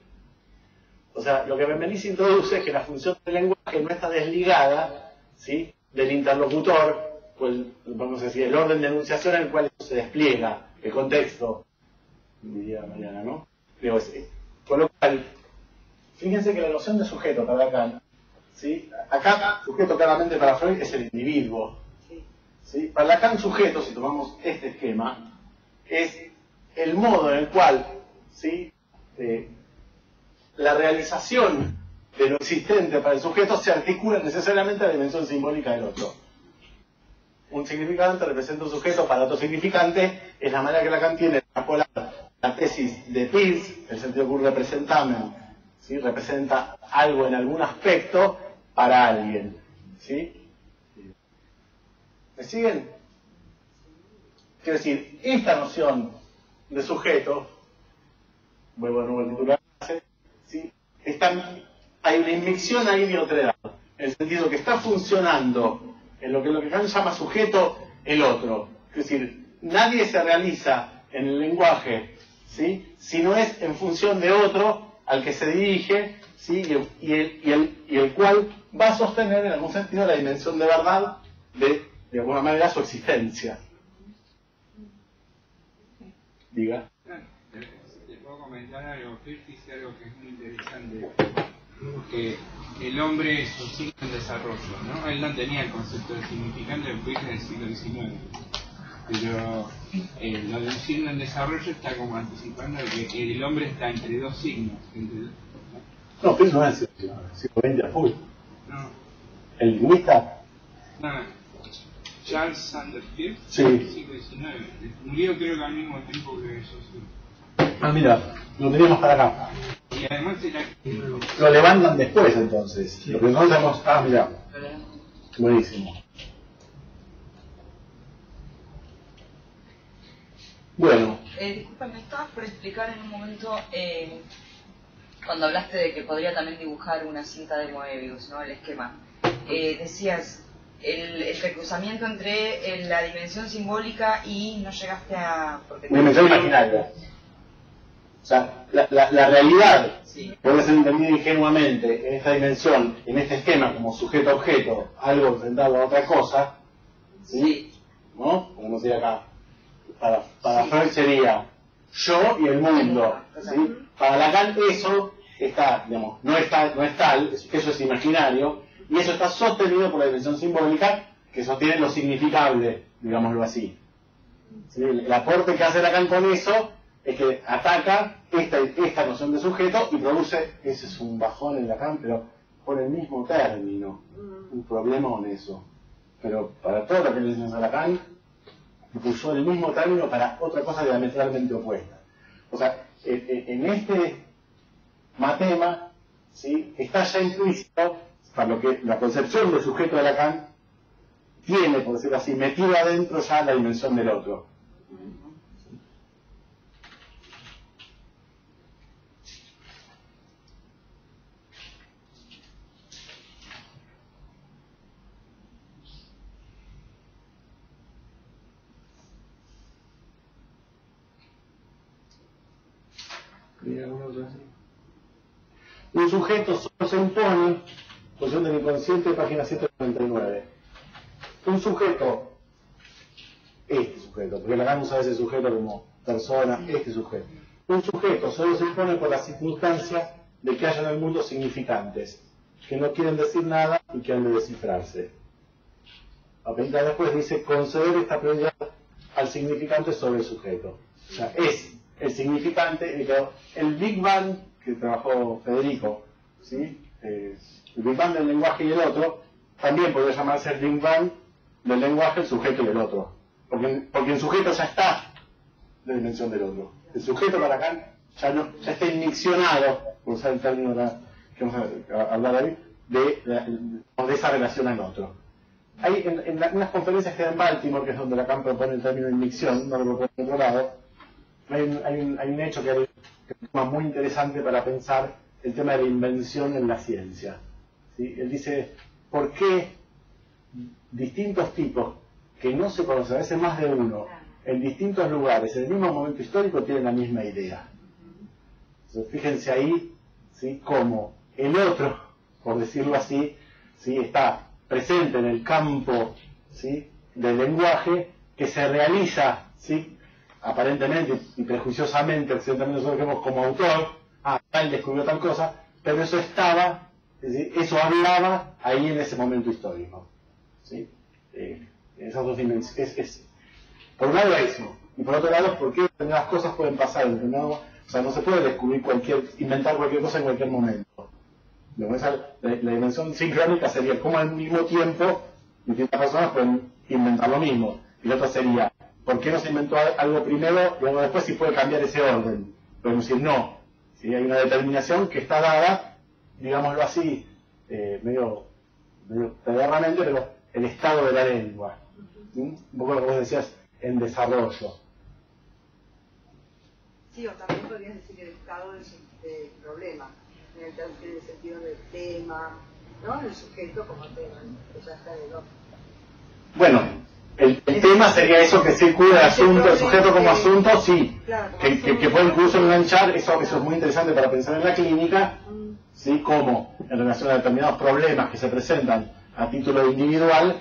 O sea, lo que Benveniste introduce es que la función del lenguaje no está desligada, ¿sí?, del interlocutor, pues, vamos a decir, el orden de enunciación en el cual eso se despliega, el contexto, diría Mariana, ¿no? Digo, por lo cual, fíjense que la noción de sujeto para Lacan, ¿sí? Acá, sujeto claramente para Freud es el individuo, ¿sí? Para Lacan, sujeto, si tomamos este esquema, es el modo en el cual, ¿sí?, la realización de lo existente para el sujeto se articula necesariamente a la dimensión simbólica del otro. Un significante representa un sujeto para otro significante, es la manera que Lacan tiene de traspolar la tesis de Peirce, en el sentido que un representamen, ¿sí?, representa algo en algún aspecto para alguien. ¿Sí? ¿Me siguen? Quiero decir, esta noción de sujeto, vuelvo de nuevo al titular, ¿sí?, hay una inmixción ahí de otredad, en el sentido que está funcionando en lo que Lacan llama sujeto el otro. Es decir, nadie se realiza en el lenguaje, ¿sí?, si no es en función de otro al que se dirige, ¿sí?, y el cual va a sostener en algún sentido la dimensión de verdad de alguna manera su existencia. Diga. Te puedo comentar algo. Peirce dice algo que es muy interesante, que el hombre es un signo en desarrollo, ¿no? Él no tenía el concepto de significante del Peirce del siglo XIX, pero lo del signo en desarrollo está como anticipando que el hombre está entre dos signos. No, Peirce no es el siglo XX a full. No. ¿El lingüista? No. Charles Sanders Peirce, sí, siglo XIX. Murió creo que al mismo tiempo que eso, sí. Ah, mira, lo teníamos para acá. Y además era... Lo levantan después, entonces. Lo que nosotros sabemos... Ah, mira. Buenísimo. Bueno. Disculpa, me estabas por explicar en un momento, cuando hablaste de que podría también dibujar una cinta de Moebius, ¿no? El esquema. Decías... El recruzamiento entre la dimensión simbólica y no llegaste a... Una dimensión imaginaria. O sea, la realidad, sí, puede ser entendida ingenuamente en esta dimensión, en este esquema como sujeto-objeto, algo enfrentado a otra cosa, ¿sí? ¿No? Podemos decir acá, para sí, Freud sería yo y el mundo, ¿sí? Para Lacan eso está, digamos, no es tal, eso es imaginario, y eso está sostenido por la dimensión simbólica que sostiene lo significable, digámoslo así. ¿Sí? El aporte que hace Lacan con eso es que ataca esta noción de sujeto y produce, ese es un bajón en Lacan, pero por el mismo término, un problema con eso. Pero para todo lo que le dice a Lacan, usó el mismo término para otra cosa diametralmente opuesta. O sea, en este matema, ¿sí?, está ya implícito para lo que la concepción del sujeto de Lacan tiene, por decirlo así, metida adentro ya la dimensión del otro. Un sujeto solo se impone, posición del inconsciente, página 199. Un sujeto, este sujeto, porque Lacan usa ese sujeto como persona, este sujeto. Un sujeto solo se impone por la circunstancia de que haya en el mundo significantes, que no quieren decir nada y que han de descifrarse. Apenas después dice conceder esta prioridad al significante sobre el sujeto. O sea, es el significante, el Big Bang que trabajó Federico, ¿sí? El Big Bang del lenguaje y el otro, también podría llamarse el Big Bang del lenguaje, el sujeto y el otro. Porque el sujeto ya está de dimensión del otro. El sujeto para Kant ya está inmiccionado, por usar el término que vamos a hablar ahí, de esa relación al otro. Hay en unas conferencias que da en Baltimore, que es donde Lacan propone el término inmicción, no lo propone en otro lado, hay un hecho que es muy interesante para pensar el tema de la invención en la ciencia. ¿Sí? Él dice, ¿por qué distintos tipos que no se conocen, a veces más de uno, en distintos lugares, en el mismo momento histórico, tienen la misma idea? Entonces, fíjense ahí, ¿sí?, cómo el otro, por decirlo así, ¿sí?, está presente en el campo, ¿sí?, del lenguaje, que se realiza, ¿sí?, aparentemente y prejuiciosamente, occidentalmente nosotros vemos como autor, él descubrió tal cosa, pero eso estaba, es decir, eso hablaba ahí en ese momento histórico. ¿Sí? Esas dos dimensiones. Por un lado eso, y por otro lado, ¿por qué determinadas cosas pueden pasar? O sea, no se puede descubrir inventar cualquier cosa en cualquier momento. La dimensión sincrónica sería como al mismo tiempo distintas personas pueden inventar lo mismo. Y la otra sería, ¿por qué no se inventó algo primero y algo después si puede cambiar ese orden? Podemos decir no. ¿Sí? Hay una determinación que está dada, digámoslo así, medio pedorramente, pero el estado de la lengua. ¿Sí? Un poco lo que vos decías, en desarrollo. Sí, o también podrías decir el estado del problema, en el sentido del tema, ¿no? El sujeto como tema, que ya está del otro. Bueno, el tema sería eso que circula el asunto, el sujeto como asunto, sí, claro, que puede incluso enganchar, eso es muy interesante para pensar en la clínica, ¿sí?, como en relación a determinados problemas que se presentan a título individual,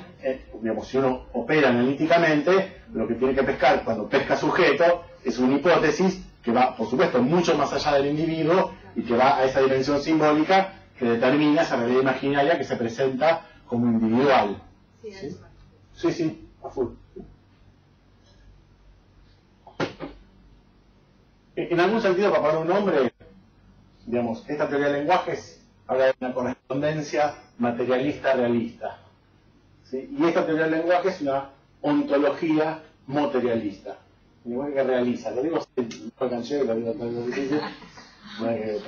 digamos, si uno opera analíticamente, lo que tiene que pescar cuando pesca sujeto es una hipótesis que va, por supuesto, mucho más allá del individuo y que va a esa dimensión simbólica que determina esa realidad imaginaria que se presenta como individual. ¿Sí? Sí, sí, a full. En algún sentido, para poner un nombre, digamos, esta teoría de lenguajes habla de una correspondencia materialista-realista. ¿Sí? Y esta teoría del lenguaje es una ontología materialista. El lenguaje que realiza, lo digo no canché, lo digo tan difícil,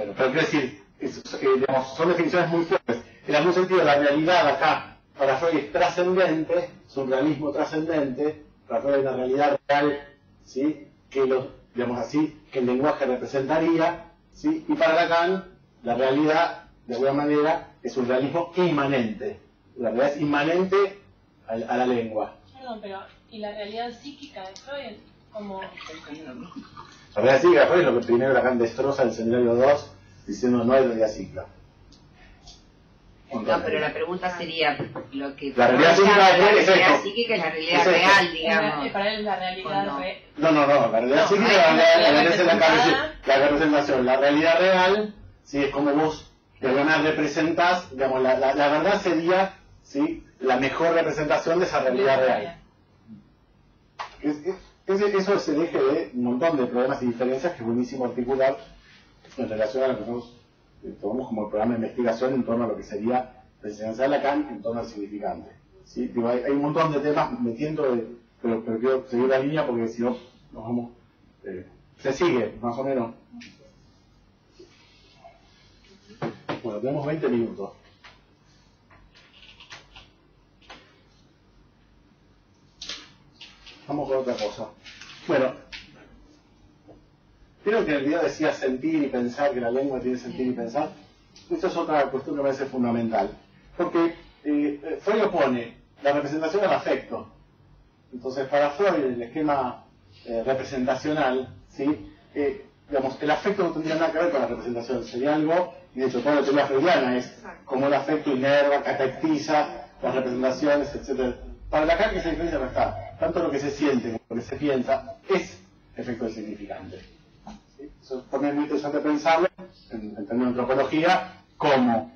pero quiero decir, digamos, son definiciones muy fuertes. En algún sentido, la realidad acá para Freud es trascendente, es un realismo trascendente, para Freud hay una realidad real, ¿sí?, que digamos así, que el lenguaje representaría, ¿sí?, y para Lacan la realidad, de alguna manera, es un realismo inmanente. La realidad es inmanente a la lengua. Perdón, pero ¿y la realidad psíquica de Freud? Como... La realidad psíquica de Freud es lo que primero Lacan destroza en el seminario 2, diciendo no hay realidad psíquica. No, pero la pregunta sería lo que... La realidad psíquica es la realidad real, digamos. Para él es la realidad real. No, la realidad psíquica es la representación. La realidad real, sí, es como vos de alguna representás, digamos, la verdad sería, sí, la mejor representación de esa realidad real. Eso es el eje de un montón de problemas y diferencias que es buenísimo articular en relación a lo que nosotros tomamos como el programa de investigación en torno a lo que sería la enseñanza de Lacan en torno al significante. ¿Sí? Digo, hay un montón de temas metiendo, pero quiero seguir la línea porque si no nos vamos... se sigue, más o menos. Bueno, tenemos 20 minutos. Vamos con otra cosa. Bueno, creo que el video decía sentir y pensar, que la lengua tiene sentir y pensar. Esto es otra cuestión que me parece fundamental. Porque Freud opone la representación al afecto. Entonces, para Freud, el esquema representacional, ¿sí? digamos, el afecto no tendría nada que ver con la representación, sería algo, y de hecho toda la teoría freudiana es cómo el afecto inerva, catequiza las representaciones, etc. Para Lacan, que esa diferencia no está. Tanto lo que se siente como lo que se piensa es efecto del significante. ¿Sí? Eso también es muy interesante pensarlo en términos de antropología, como,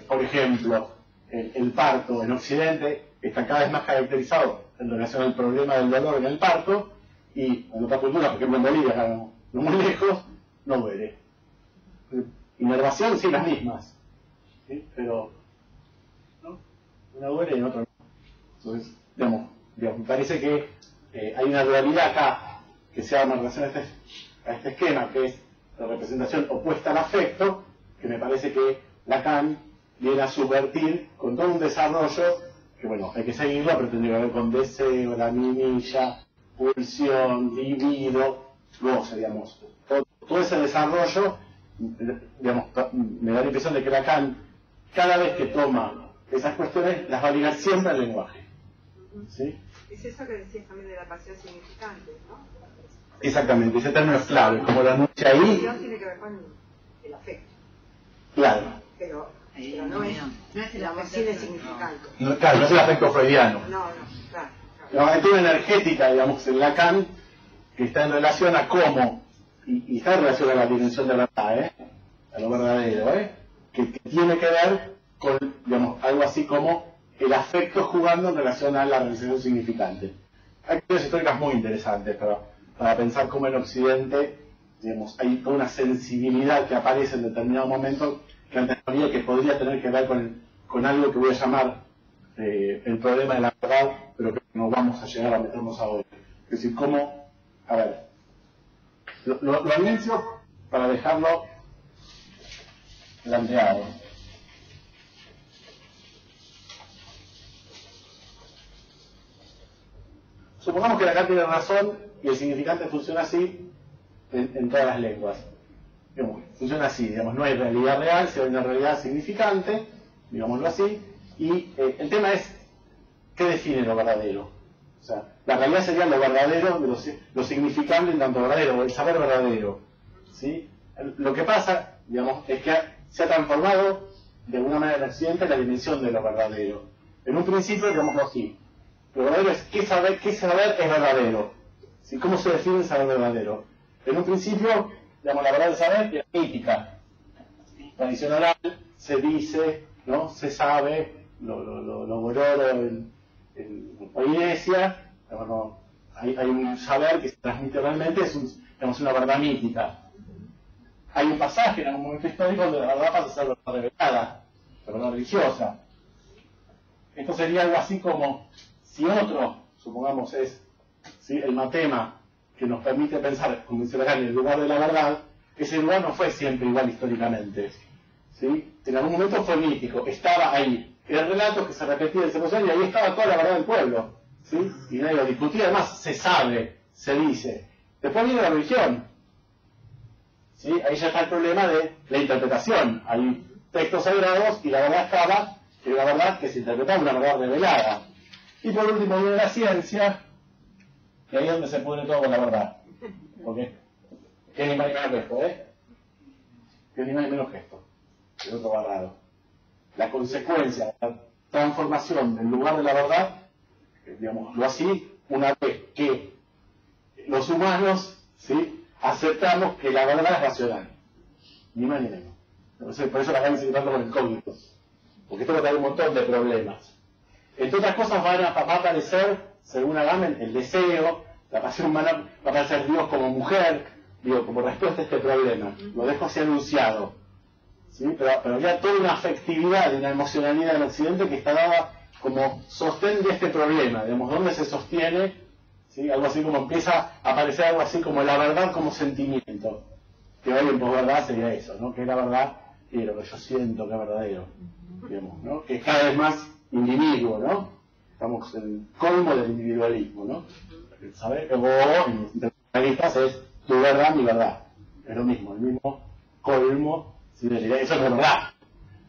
por ejemplo, el parto en Occidente está cada vez más caracterizado en relación al problema del dolor en el parto, y en otras culturas, por ejemplo en Bolivia, acá no muy lejos, no duele. Inervación, sí, las mismas, ¿sí? Pero ¿no? Una duele y en otra no. Entonces, digamos, me parece que hay una dualidad acá que se llama en relación a este esquema, que es la representación opuesta al afecto, que me parece que Lacan viene a subvertir con todo un desarrollo que, bueno, hay que seguirlo, pero tendría que ver con deseo, la minilla, pulsión, libido, goce, digamos. Todo ese desarrollo, digamos, me da la impresión de que Lacan, cada vez que toma esas cuestiones, las va a ligar siempre al lenguaje. ¿Sí? Es eso que decías también de la pasión significante, ¿no? Exactamente, ese término es clave, como lo anuncia ahí. La pasión tiene que ver con el afecto. Claro. Pero no es el afecto significante. No, claro, no es el afecto freudiano. No, claro. La magnitud energética, digamos, en Lacan, que está en relación a cómo, y está en relación a la dimensión de la verdad, a lo verdadero, que tiene que ver con, digamos, algo así como el afecto jugando en relación a la realización significante. Hay cosas históricas muy interesantes para pensar cómo en Occidente, digamos, hay toda una sensibilidad que aparece en determinado momento que antes no había, que podría tener que ver con algo que voy a llamar el problema de la verdad, pero que no vamos a llegar a meternos ahora. Es decir, cómo, a ver, lo anuncio para dejarlo planteado. Supongamos que Lacan tiene razón y el significante funciona así en todas las lenguas. Digamos, funciona así, digamos, no hay realidad real, sino hay una realidad significante, digámoslo así, y el tema es, ¿qué define lo verdadero? O sea, la realidad sería lo verdadero, lo significante en tanto verdadero, el saber verdadero. ¿Sí? Lo que pasa, digamos, es que se ha transformado de alguna manera en Occidente la dimensión de lo verdadero. En un principio, digámoslo así, lo verdadero es qué saber es verdadero. ¿Sí? ¿Cómo se define el saber verdadero? En un principio, digamos, la verdad del saber es mítica. Tradición oral, se dice, ¿no? Se sabe, lo gororo en la iglesia, bueno, hay un saber que se transmite realmente, es digamos, una verdad mítica. Hay un pasaje en algún momento histórico donde la verdad pasa a ser verdad revelada, la verdad religiosa. Esto sería algo así como, si otro, supongamos, es ¿sí? el matema que nos permite pensar, como dice Lacan, en el lugar de la verdad, ese lugar no fue siempre igual históricamente. ¿Sí? En algún momento fue mítico, estaba ahí. Era el relato que se repetía y se y ahí estaba toda la verdad del pueblo. ¿Sí? Y nadie lo discutía, además se sabe, se dice. Después viene la religión. ¿Sí? Ahí ya está el problema de la interpretación. Hay textos sagrados y la verdad estaba, que era la verdad que se interpretaba, una verdad revelada. Y por último viene la ciencia, y ahí es donde se pone todo con la verdad. ¿Porque? ¿Qué ni más ni menos que esto, ¿Qué ni más ni menos que esto? El otro barrado. La consecuencia, la transformación del lugar de la verdad, digámoslo así, una vez que los humanos, ¿sí? aceptamos que la verdad es racional. Ni más ni menos. Entonces, por eso la van incitando con el cógnito. Porque esto va a traer un montón de problemas. Entre otras cosas va a aparecer, según Agamben, el deseo, la pasión humana, va a aparecer Dios como mujer, digo, como respuesta a este problema. Lo dejo así anunciado. ¿Sí? Pero había toda una afectividad y una emocionalidad en Occidente que está dada como sostén de este problema, digamos, ¿dónde se sostiene? ¿Sí? Algo así como empieza a aparecer algo así como la verdad como sentimiento, que hoy en posverdad sería eso, ¿no? Que es la verdad y lo que yo siento que es verdadero, digamos, ¿no? Que es cada vez más individuo, ¿no? Estamos en el colmo del individualismo, ¿no? El saber que vos, integralistas, es tu verdad, mi verdad, es lo mismo, el mismo colmo. ¿Sí? Eso no es verdad,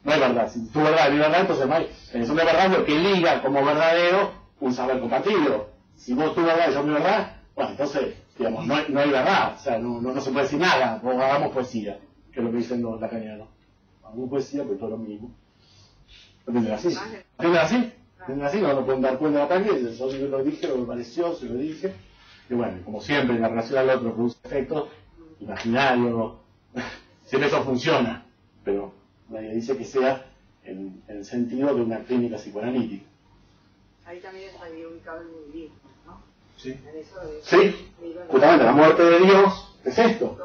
no es verdad. Si tu verdad es mi verdad, entonces no hay. Eso no es verdad lo que liga como verdadero un saber compartido. Si vos tu verdad y yo mi verdad, bueno, entonces digamos, no hay verdad, o sea, no se puede decir nada, o hagamos poesía, que es lo que dicen los lacanianos. Hagamos poesía, pues todo lo mismo. ¿No entienden así? ¿Entienden así? ¿Entienden así? No pueden dar cuenta de la práctica, yo lo dije, lo que me pareció, se lo dije. Y bueno, como siempre, la relación al otro produce efectos imaginarios, siempre eso funciona, pero nadie dice que sea en el sentido de una clínica psicoanalítica. Ahí también está ahí ubicado el nihilismo, ¿no? Sí. En eso de, Sí, justamente la muerte de Dios es esto.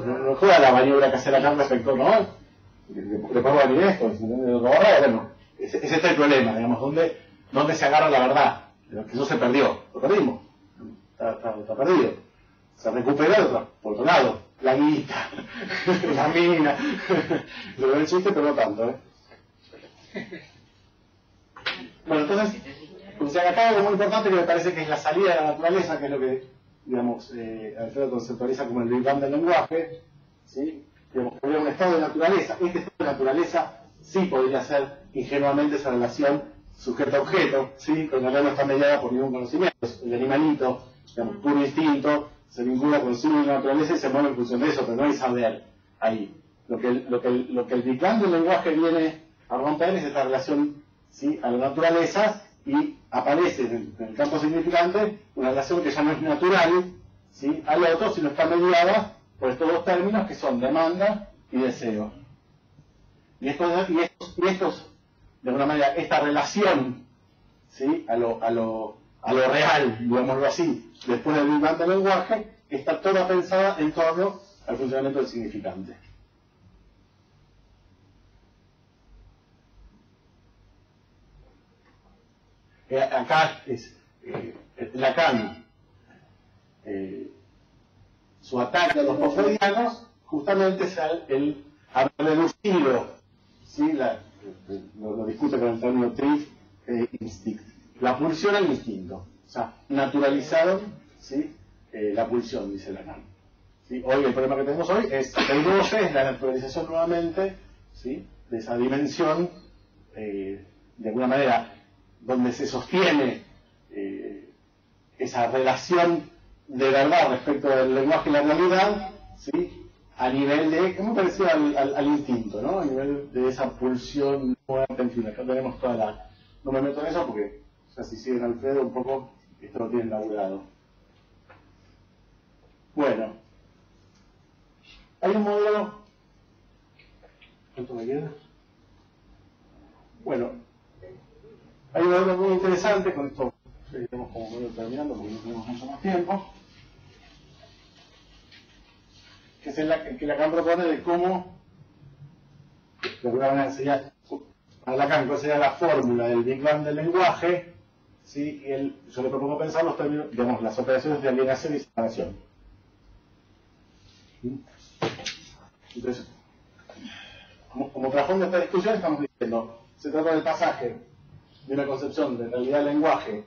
No juega la maniobra que hace la carne respecto, ¿no? Le puedo venir esto, bueno, ese es el problema, digamos, ¿dónde se agarra la verdad? Que eso se perdió, lo perdimos, está perdido. Se recupera por otro lado, la guita, la mina, lo del chiste, pero no tanto, ¿eh? Bueno, entonces, pues acá algo muy importante que me parece que es la salida de la naturaleza, que es lo que, digamos, Alfredo conceptualiza como el Big Bang del lenguaje, ¿sí? Digamos, que habría un estado de naturaleza. Este estado de naturaleza sí podría ser ingenuamente esa relación sujeto-objeto, ¿sí? Pero no está mediada por ningún conocimiento. El animalito, digamos, puro instinto, se vincula con sí y la naturaleza y se mueve en función de eso, pero no hay saber ahí. Lo que el Big Bang del lenguaje viene a romper es esta relación, ¿sí?, a la naturaleza, y aparece en el campo significante una relación que ya no es natural, ¿sí?, al otro, sino está mediada por estos dos términos que son demanda y deseo. Y estos de alguna manera, esta relación, ¿sí?, a lo real, digámoslo así, después del Big Bang del lenguaje, está toda pensada en torno al funcionamiento del significante. Acá es Lacan, su ataque a los postfreudianos justamente es el haber reducido, ¿sí?, lo discute con el término trif instinct, la pulsión al instinto, o sea, naturalizaron, ¿sí?, la pulsión, dice Lacan. ¿Sí? Hoy el problema que tenemos hoy es el goce, es la naturalización nuevamente, ¿sí?, de esa dimensión, de alguna manera, donde se sostiene esa relación de verdad respecto del lenguaje y la realidad, ¿sí?, a nivel de, es muy parecido al instinto, ¿no?, a nivel de esa pulsión muerta, en fin, acá tenemos toda la... No me meto en eso porque, o sea, si siguen Alfredo un poco, esto lo tienen laburado. Bueno, hay un modelo... ¿Cuánto me queda? Bueno, hay un modelo muy interesante, con esto seguiremos como modelo terminando porque no tenemos mucho más tiempo, que es el que Lacan propone de cómo, de alguna manera sería, para Lacan, cuál sería la fórmula del Big Bang del lenguaje, ¿sí? Y yo le propongo pensar los términos, digamos, las operaciones de alienación y separación. Entonces, como trasfondo de esta discusión estamos diciendo, se trata del pasaje de una concepción de realidad del lenguaje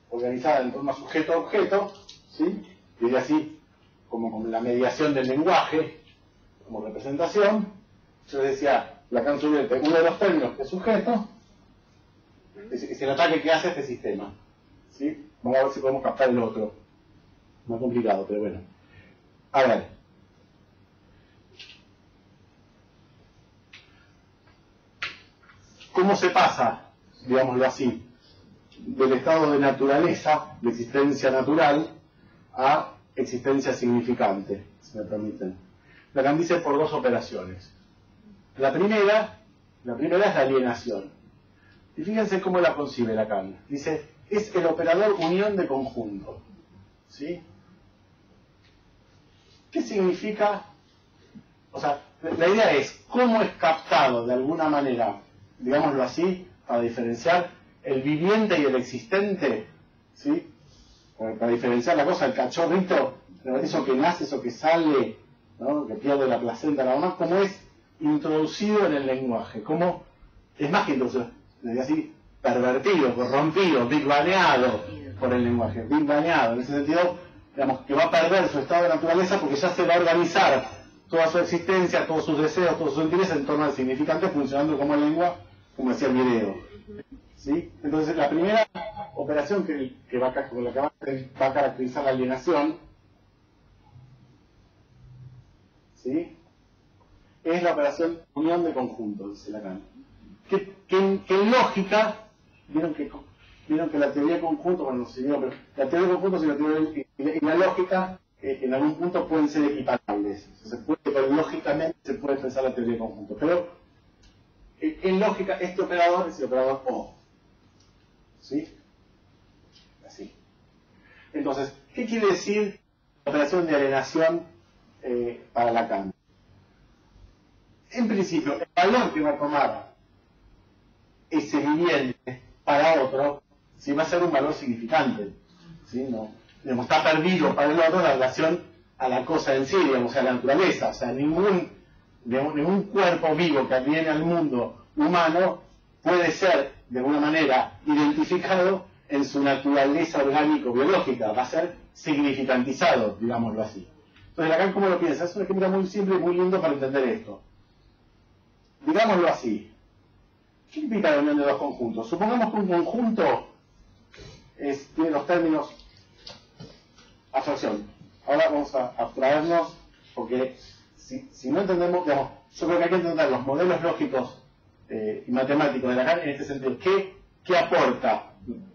organizada en torno a sujeto-objeto, ¿sí?, y de así, como la mediación del lenguaje, como representación. Yo les decía, Lacan subierte uno de los términos que es sujeto, es el ataque que hace este sistema, ¿sí? Vamos a ver si podemos captar el otro. Más complicado, pero bueno. A ver. ¿Cómo se pasa, digámoslo así, del estado de naturaleza, de existencia natural, a existencia significante, si me permiten? Lacan dice por dos operaciones. La primera es la alienación. Y fíjense cómo la concibe Lacan. Dice, es el operador unión de conjunto. ¿Sí? ¿Qué significa? O sea, la idea es cómo es captado de alguna manera, digámoslo así, para diferenciar el viviente y el existente, ¿sí? Para diferenciar la cosa, el cachorrito, eso que nace, eso que sale, ¿no?, que pierde la placenta, la mamá, cómo es introducido en el lenguaje, cómo es más que introducido, así, pervertido, corrompido, bigbaneado por el lenguaje, bigbaneado, en ese sentido, digamos, que va a perder su estado de naturaleza porque ya se va a organizar toda su existencia, todos sus deseos, todos sus sentires en torno al significante, funcionando como lengua, como decía el video. ¿Sí? Entonces, la primera operación con la que va a caracterizar la alienación, ¿sí? Es la operación unión de conjuntos, dice Lacan. Que en lógica, vieron que la teoría de conjunto, bueno, no sé, pero la teoría de conjuntos y la lógica en algún punto pueden ser equiparables. Pero lógicamente se puede pensar la teoría de conjunto. Pero en lógica, este operador es el operador O. ¿Sí? Así. Entonces, ¿qué quiere decir la operación de alienación para Lacan? En principio, el valor que va a tomar ese viviente para otro, sí va a ser un valor significante. ¿Sí? No, digamos, está perdido para el otro la relación a la cosa en sí, digamos, a la naturaleza. O sea, ningún cuerpo vivo que viene al mundo humano puede ser, de alguna manera, identificado en su naturaleza orgánico-biológica. Va a ser significantizado, digámoslo así. Entonces, Lacan, ¿cómo lo piensa? Es un ejemplo muy simple y muy lindo para entender esto. Digámoslo así. ¿Qué implica la unión de dos conjuntos? Supongamos que un conjunto tiene los términos abstracción. Ahora vamos a abstraernos, porque si no entendemos, digamos, yo creo que hay que entender los modelos lógicos y matemáticos de Lacan en este sentido. ¿Qué aporta?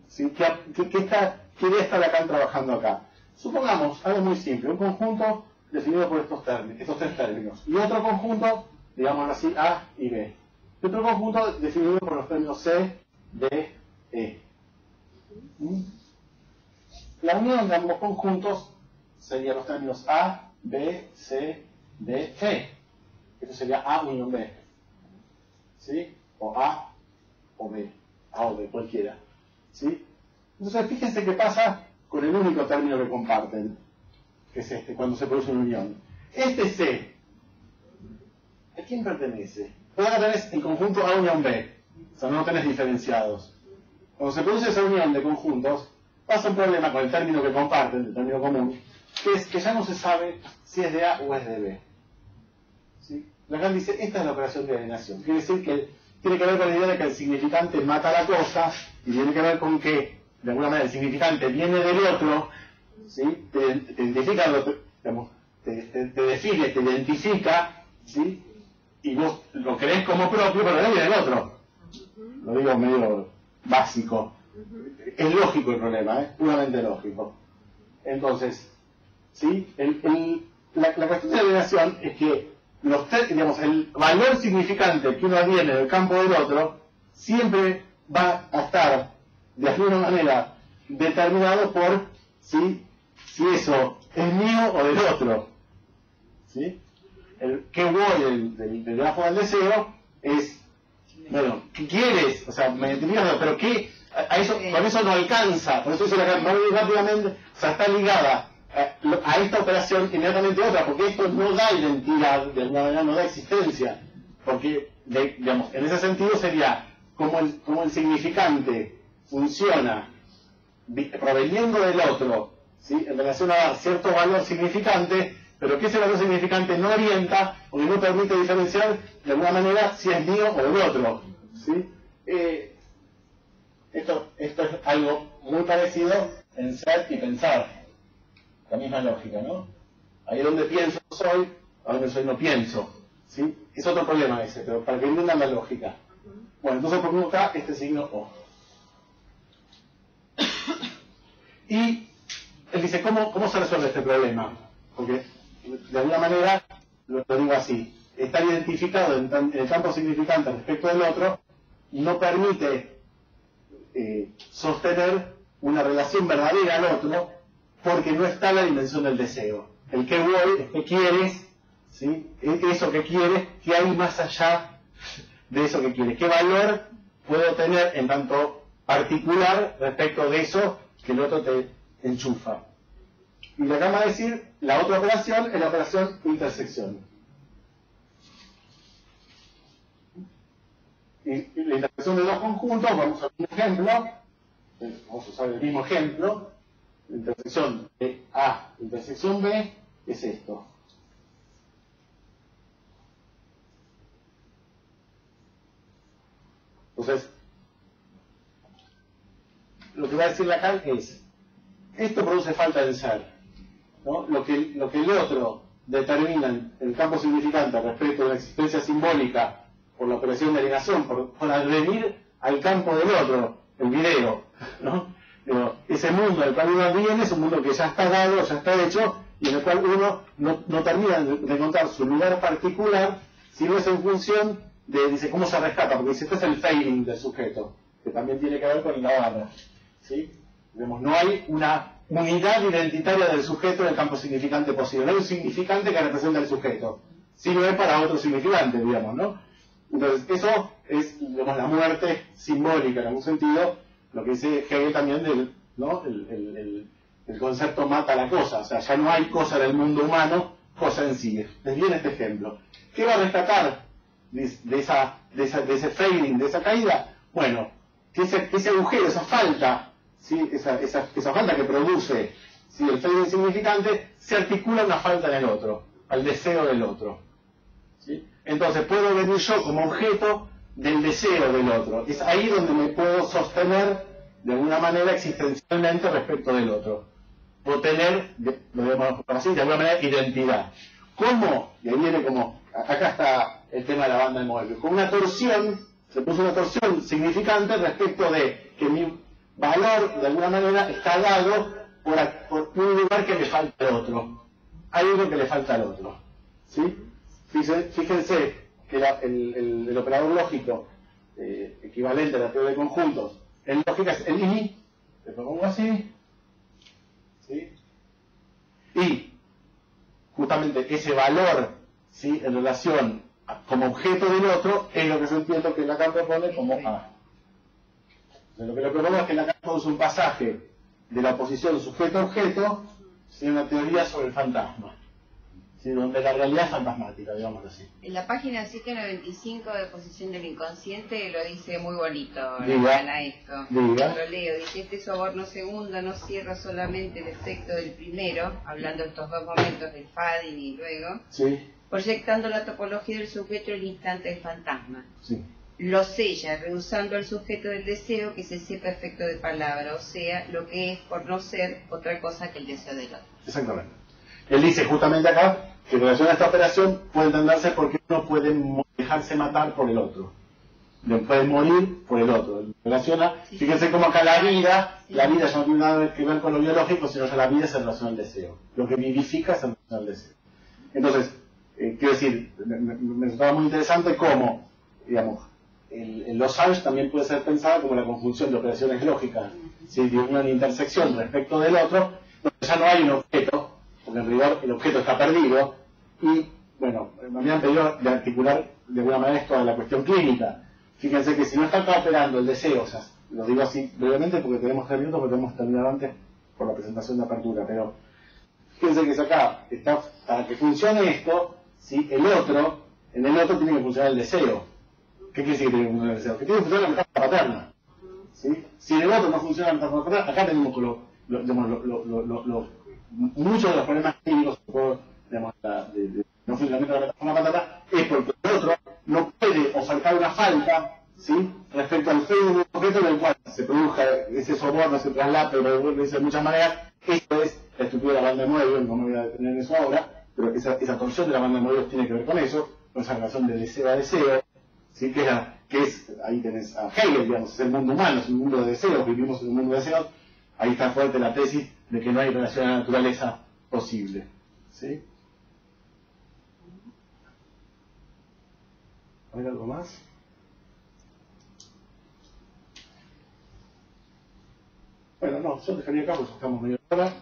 ¿Sí? ¿Qué idea está Lacan trabajando acá? Supongamos algo muy simple, un conjunto definido por estos tres términos, y otro conjunto, digámoslo así, A y B. Y otro conjunto definido por los términos C, D, E. La unión de ambos conjuntos sería los términos A, B, C, D, E. Esto sería A unión B. ¿Sí? O A o B. A o B, cualquiera. ¿Sí? Entonces, fíjense qué pasa con el único término que comparten, que es este, cuando se produce una unión. Este C, ¿a quién pertenece? Ahora tenés el conjunto A unión B. O sea, no lo tenés diferenciados. Cuando se produce esa unión de conjuntos, pasa un problema con el término que comparten, el término común, que es que ya no se sabe si es de A o es de B. ¿Sí? Lacan dice, esta es la operación de alienación. Quiere decir que tiene que ver con la idea de que el significante mata la cosa, y tiene que ver con que, de alguna manera, el significante viene del otro, ¿sí? Te identifica, digamos, te define, te identifica, ¿sí? Y vos lo creés como propio, pero no viene del otro. Lo digo medio básico. Es lógico el problema, puramente lógico. Entonces, ¿sí? La cuestión de alienación es que digamos, el valor significante que uno tiene del campo del otro siempre va a estar de alguna manera determinado por si eso es mío o del otro. ¿Sí? El que voy del debajo del deseo es, bueno, ¿qué quieres? O sea, me identificas, pero ¿qué? Con eso no alcanza. Por eso dice Lacan, rápidamente, o sea, está ligada a esta operación inmediatamente otra, porque esto no da identidad, de alguna manera no da existencia, porque, digamos, en ese sentido sería como el significante funciona proveniendo del otro, ¿sí? En relación a cierto valor significante, pero que ese valor significante no orienta o no permite diferenciar de alguna manera si es mío o del otro, ¿sí? Esto es algo muy parecido en ser y pensar. La misma lógica, ¿no? Ahí donde pienso soy, a donde soy no pienso. ¿Sí? Es otro problema ese, pero para que entiendan la lógica. Bueno, entonces ponemos acá este signo O. Y él dice, ¿cómo se resuelve este problema? Porque, de alguna manera, lo digo así, estar identificado en el campo significante respecto del otro no permite sostener una relación verdadera al otro, porque no está la dimensión del deseo. El que voy es que quieres, ¿sí? Eso que quieres, que hay más allá de eso que quieres. ¿Qué valor puedo tener en tanto particular respecto de eso que el otro te enchufa? Y le acaba de decir, la otra operación es la operación intersección. Y la intersección de dos conjuntos, vamos a ver un ejemplo, vamos a usar el mismo ejemplo. La intersección de A, intersección B, es esto. Entonces, lo que va a decir Lacan es, esto produce falta de ser, ¿no? Lo que el otro determinan el campo significante respecto de la existencia simbólica por la operación de alienación, por advenir al campo del otro, el video, ¿no? Digo, ese mundo del cual uno viene es un mundo que ya está dado, ya está hecho, y en el cual uno no termina de encontrar su lugar particular, sino es en función de, dice, cómo se rescata, porque dice, este es el failing del sujeto, que también tiene que ver con el Navarro, ¿sí? Digamos, no hay una unidad identitaria del sujeto en el campo significante posible, no hay un significante que representa al sujeto, sino es para otro significante, digamos, ¿no? Entonces, eso es, digamos, la muerte simbólica, en algún sentido, lo que dice Hegel también del, ¿no? El concepto mata la cosa, o sea, ya no hay cosa en el mundo humano, cosa en sí. Les viene este ejemplo. ¿Qué va a rescatar de ese failing, de esa caída? Bueno, que ese agujero, esa falta, ¿sí? esa falta que produce, ¿sí? el failing significante, se articula una falta en el otro, al deseo del otro. ¿Sí? Entonces puedo venir yo como objeto del deseo del otro. Es ahí donde me puedo sostener de alguna manera existencialmente respecto del otro. Puedo tener, lo digamos así, de alguna manera identidad. ¿Cómo? Y ahí viene como, acá está el tema de la banda de Moebius. Con una torsión, se puso una torsión significante respecto de que mi valor de alguna manera está dado por un lugar que le falta al otro. Hay uno que le falta al otro. ¿Sí? Fíjense que el operador lógico equivalente a la teoría de conjuntos en lógica es el I, le propongo así, ¿sí? Y justamente ese valor, ¿sí? en relación como objeto del otro es lo que yo entiendo que Lacan propone como A. Entonces, lo que le propongo es que Lacan produce un pasaje de la oposición sujeto-objeto, ¿sí? una teoría sobre el fantasma. Sí, donde la realidad es fantasmática, digamos así. En la página 795 de Posición del Inconsciente lo dice muy bonito, Diga. esto. Diga. Lo leo, dice, este soborno segundo no cierra solamente el efecto del primero, hablando de estos dos momentos del fading y luego, Sí. proyectando la topología del sujeto en el instante del fantasma. Sí. Lo sella, rehusando al sujeto del deseo que se sepa efecto de palabra, o sea, lo que es por no ser otra cosa que el deseo del otro. Exactamente. Él dice justamente acá que en relación a esta operación puede entenderse porque uno puede dejarse matar por el otro. Puede morir por el otro. Relaciona, fíjense cómo acá la vida ya no tiene nada que ver con lo biológico, sino que la vida es en relación al deseo. Lo que vivifica es en relación al deseo. Entonces, quiero decir, me resultaba muy interesante cómo, digamos, el Losange también puede ser pensado como la conjunción de operaciones lógicas, ¿sí? de una intersección respecto del otro, donde ya no hay un objeto, porque en realidad el objeto está perdido, y bueno, me habían pedido de articular de alguna manera esto a la cuestión clínica. Fíjense que si no está acá operando el deseo, o sea, lo digo así brevemente porque tenemos 3 minutos, porque tenemos que terminar antes por la presentación de apertura, pero fíjense que si acá está, para que funcione esto, ¿sí? En el otro tiene que funcionar el deseo. ¿Qué quiere decir que tiene que funcionar el deseo? Que tiene que funcionar la metáfora paterna. ¿Sí? Si en el otro no funciona la metáfora paterna, acá tenemos muchos de los problemas clínicos digamos, no funcionamiento de la metáfora paterna es porque el otro no puede ofertar una falta, ¿sí? respecto al fe de un objeto en el cual se produzca ese soborno, ese traslape, lo dice de muchas maneras. Esto es la estructura de la banda de Moebius, no me voy a detener en eso ahora, pero esa torsión de la banda de Moebius tiene que ver con eso, con esa relación de deseo a deseo, ¿sí? que es, ahí tenés a Hegel, digamos, es el mundo humano, es un mundo de deseos, vivimos en un mundo de deseos, ahí está fuerte la tesis de que no hay relación a la naturaleza posible. ¿Sí? ¿Hay algo más? Bueno, no, yo dejaría acá porque estamos medio hora.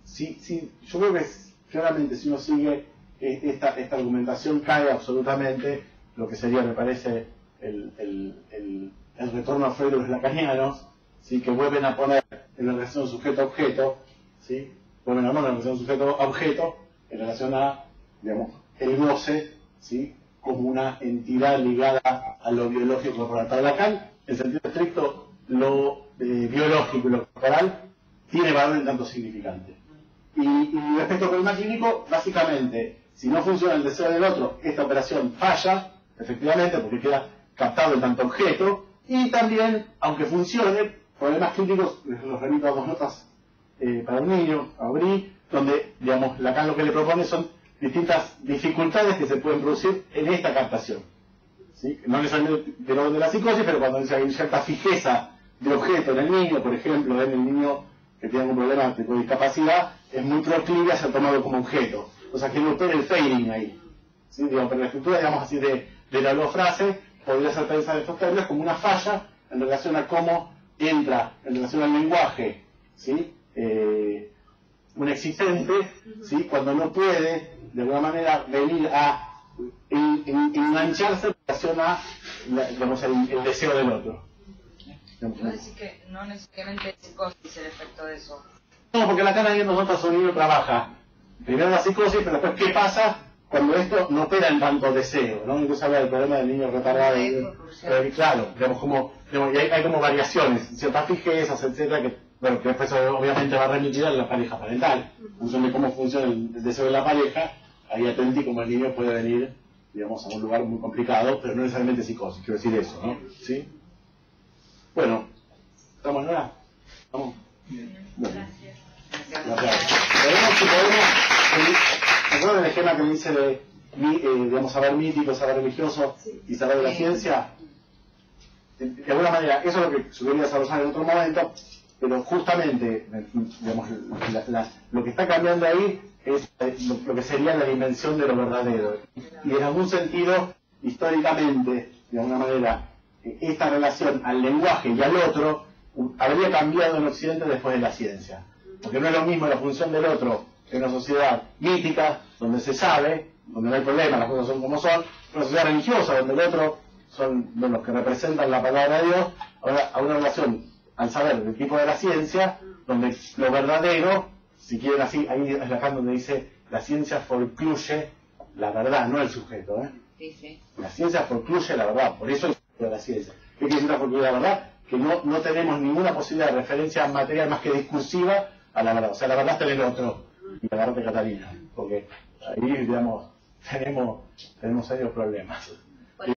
Sí, yo creo que claramente si uno sigue esta argumentación cae absolutamente lo que sería, me parece, el retorno a Freud de los lacanianos, ¿sí? que vuelven a poner en la relación sujeto-objeto, ¿sí? vuelven a poner en la relación sujeto-objeto en relación a, digamos, el goce, ¿sí? como una entidad ligada a lo biológico corporal. Para Lacan, en sentido estricto, lo biológico y lo corporal tiene valor en tanto significante. Y respecto al problema clínico, básicamente, si no funciona el deseo del otro, esta operación falla, efectivamente, porque queda captado en tanto objeto, y también, aunque funcione, problemas clínicos, los remito a 2 notas para un niño, a Aubry, donde, digamos, Lacan lo que le propone son distintas dificultades que se pueden producir en esta captación. ¿Sí? No necesariamente del orden de la psicosis, pero cuando hay cierta fijeza de objeto en el niño, por ejemplo, en el niño que tiene algún problema con discapacidad, es muy proclive a ser tomado como objeto. O sea, que no opera el fading ahí. ¿Sí? Digamos, pero la estructura, digamos así, de la logofrase podría ser pensada en estos términos como una falla en relación a cómo entra en relación al lenguaje, ¿sí? Un existente, ¿sí? Cuando no puede, de alguna manera, venir a engancharse en relación a digamos, el deseo del otro. ¿No decís que no necesariamente es psicosis el efecto de eso? No, porque Lacan ahí en nosotros su niño trabaja primero la psicosis, pero después ¿qué pasa cuando esto no opera en tanto deseo? ¿No? Incluso habla del problema del niño retardado. Claro, digamos, y hay como variaciones, ciertas fijezas, etcétera, que después obviamente va a remitir a la pareja parental. En función de cómo funciona el deseo de la pareja, ahí atenti como el niño puede venir, digamos, a un lugar muy complicado, pero no necesariamente psicosis, quiero decir eso, ¿no? ¿Sí? Bueno, ¿estamos en hora? ¿Estamos? Bueno. Gracias. ¿Recuerdan el esquema que me dice de, digamos, saber mítico, saber religioso y saber de la ciencia? De alguna manera, eso es lo que yo quería desarrollar en otro momento, pero justamente, digamos, lo que está cambiando ahí es lo que sería la dimensión de lo verdadero. Y en algún sentido, históricamente, de alguna manera, esta relación al lenguaje y al otro habría cambiado en Occidente después de la ciencia. Porque no es lo mismo la función del otro en una sociedad mítica, donde se sabe, donde no hay problema, las cosas son como son, una sociedad religiosa, donde el otro son los que representan la palabra de Dios, a una relación al saber del tipo de la ciencia, donde lo verdadero, si quieren así, ahí es acá donde dice, la ciencia forcluye la verdad, no el sujeto. Sí, sí. La ciencia forcluye la verdad, por eso es la ciencia. ¿Qué quiere decir la forcluye la verdad? Que no tenemos ninguna posibilidad de referencia material más que discursiva a la verdad. O sea, la verdad está en el otro, y la verdad de Catalina, porque ahí, digamos, tenemos serios problemas.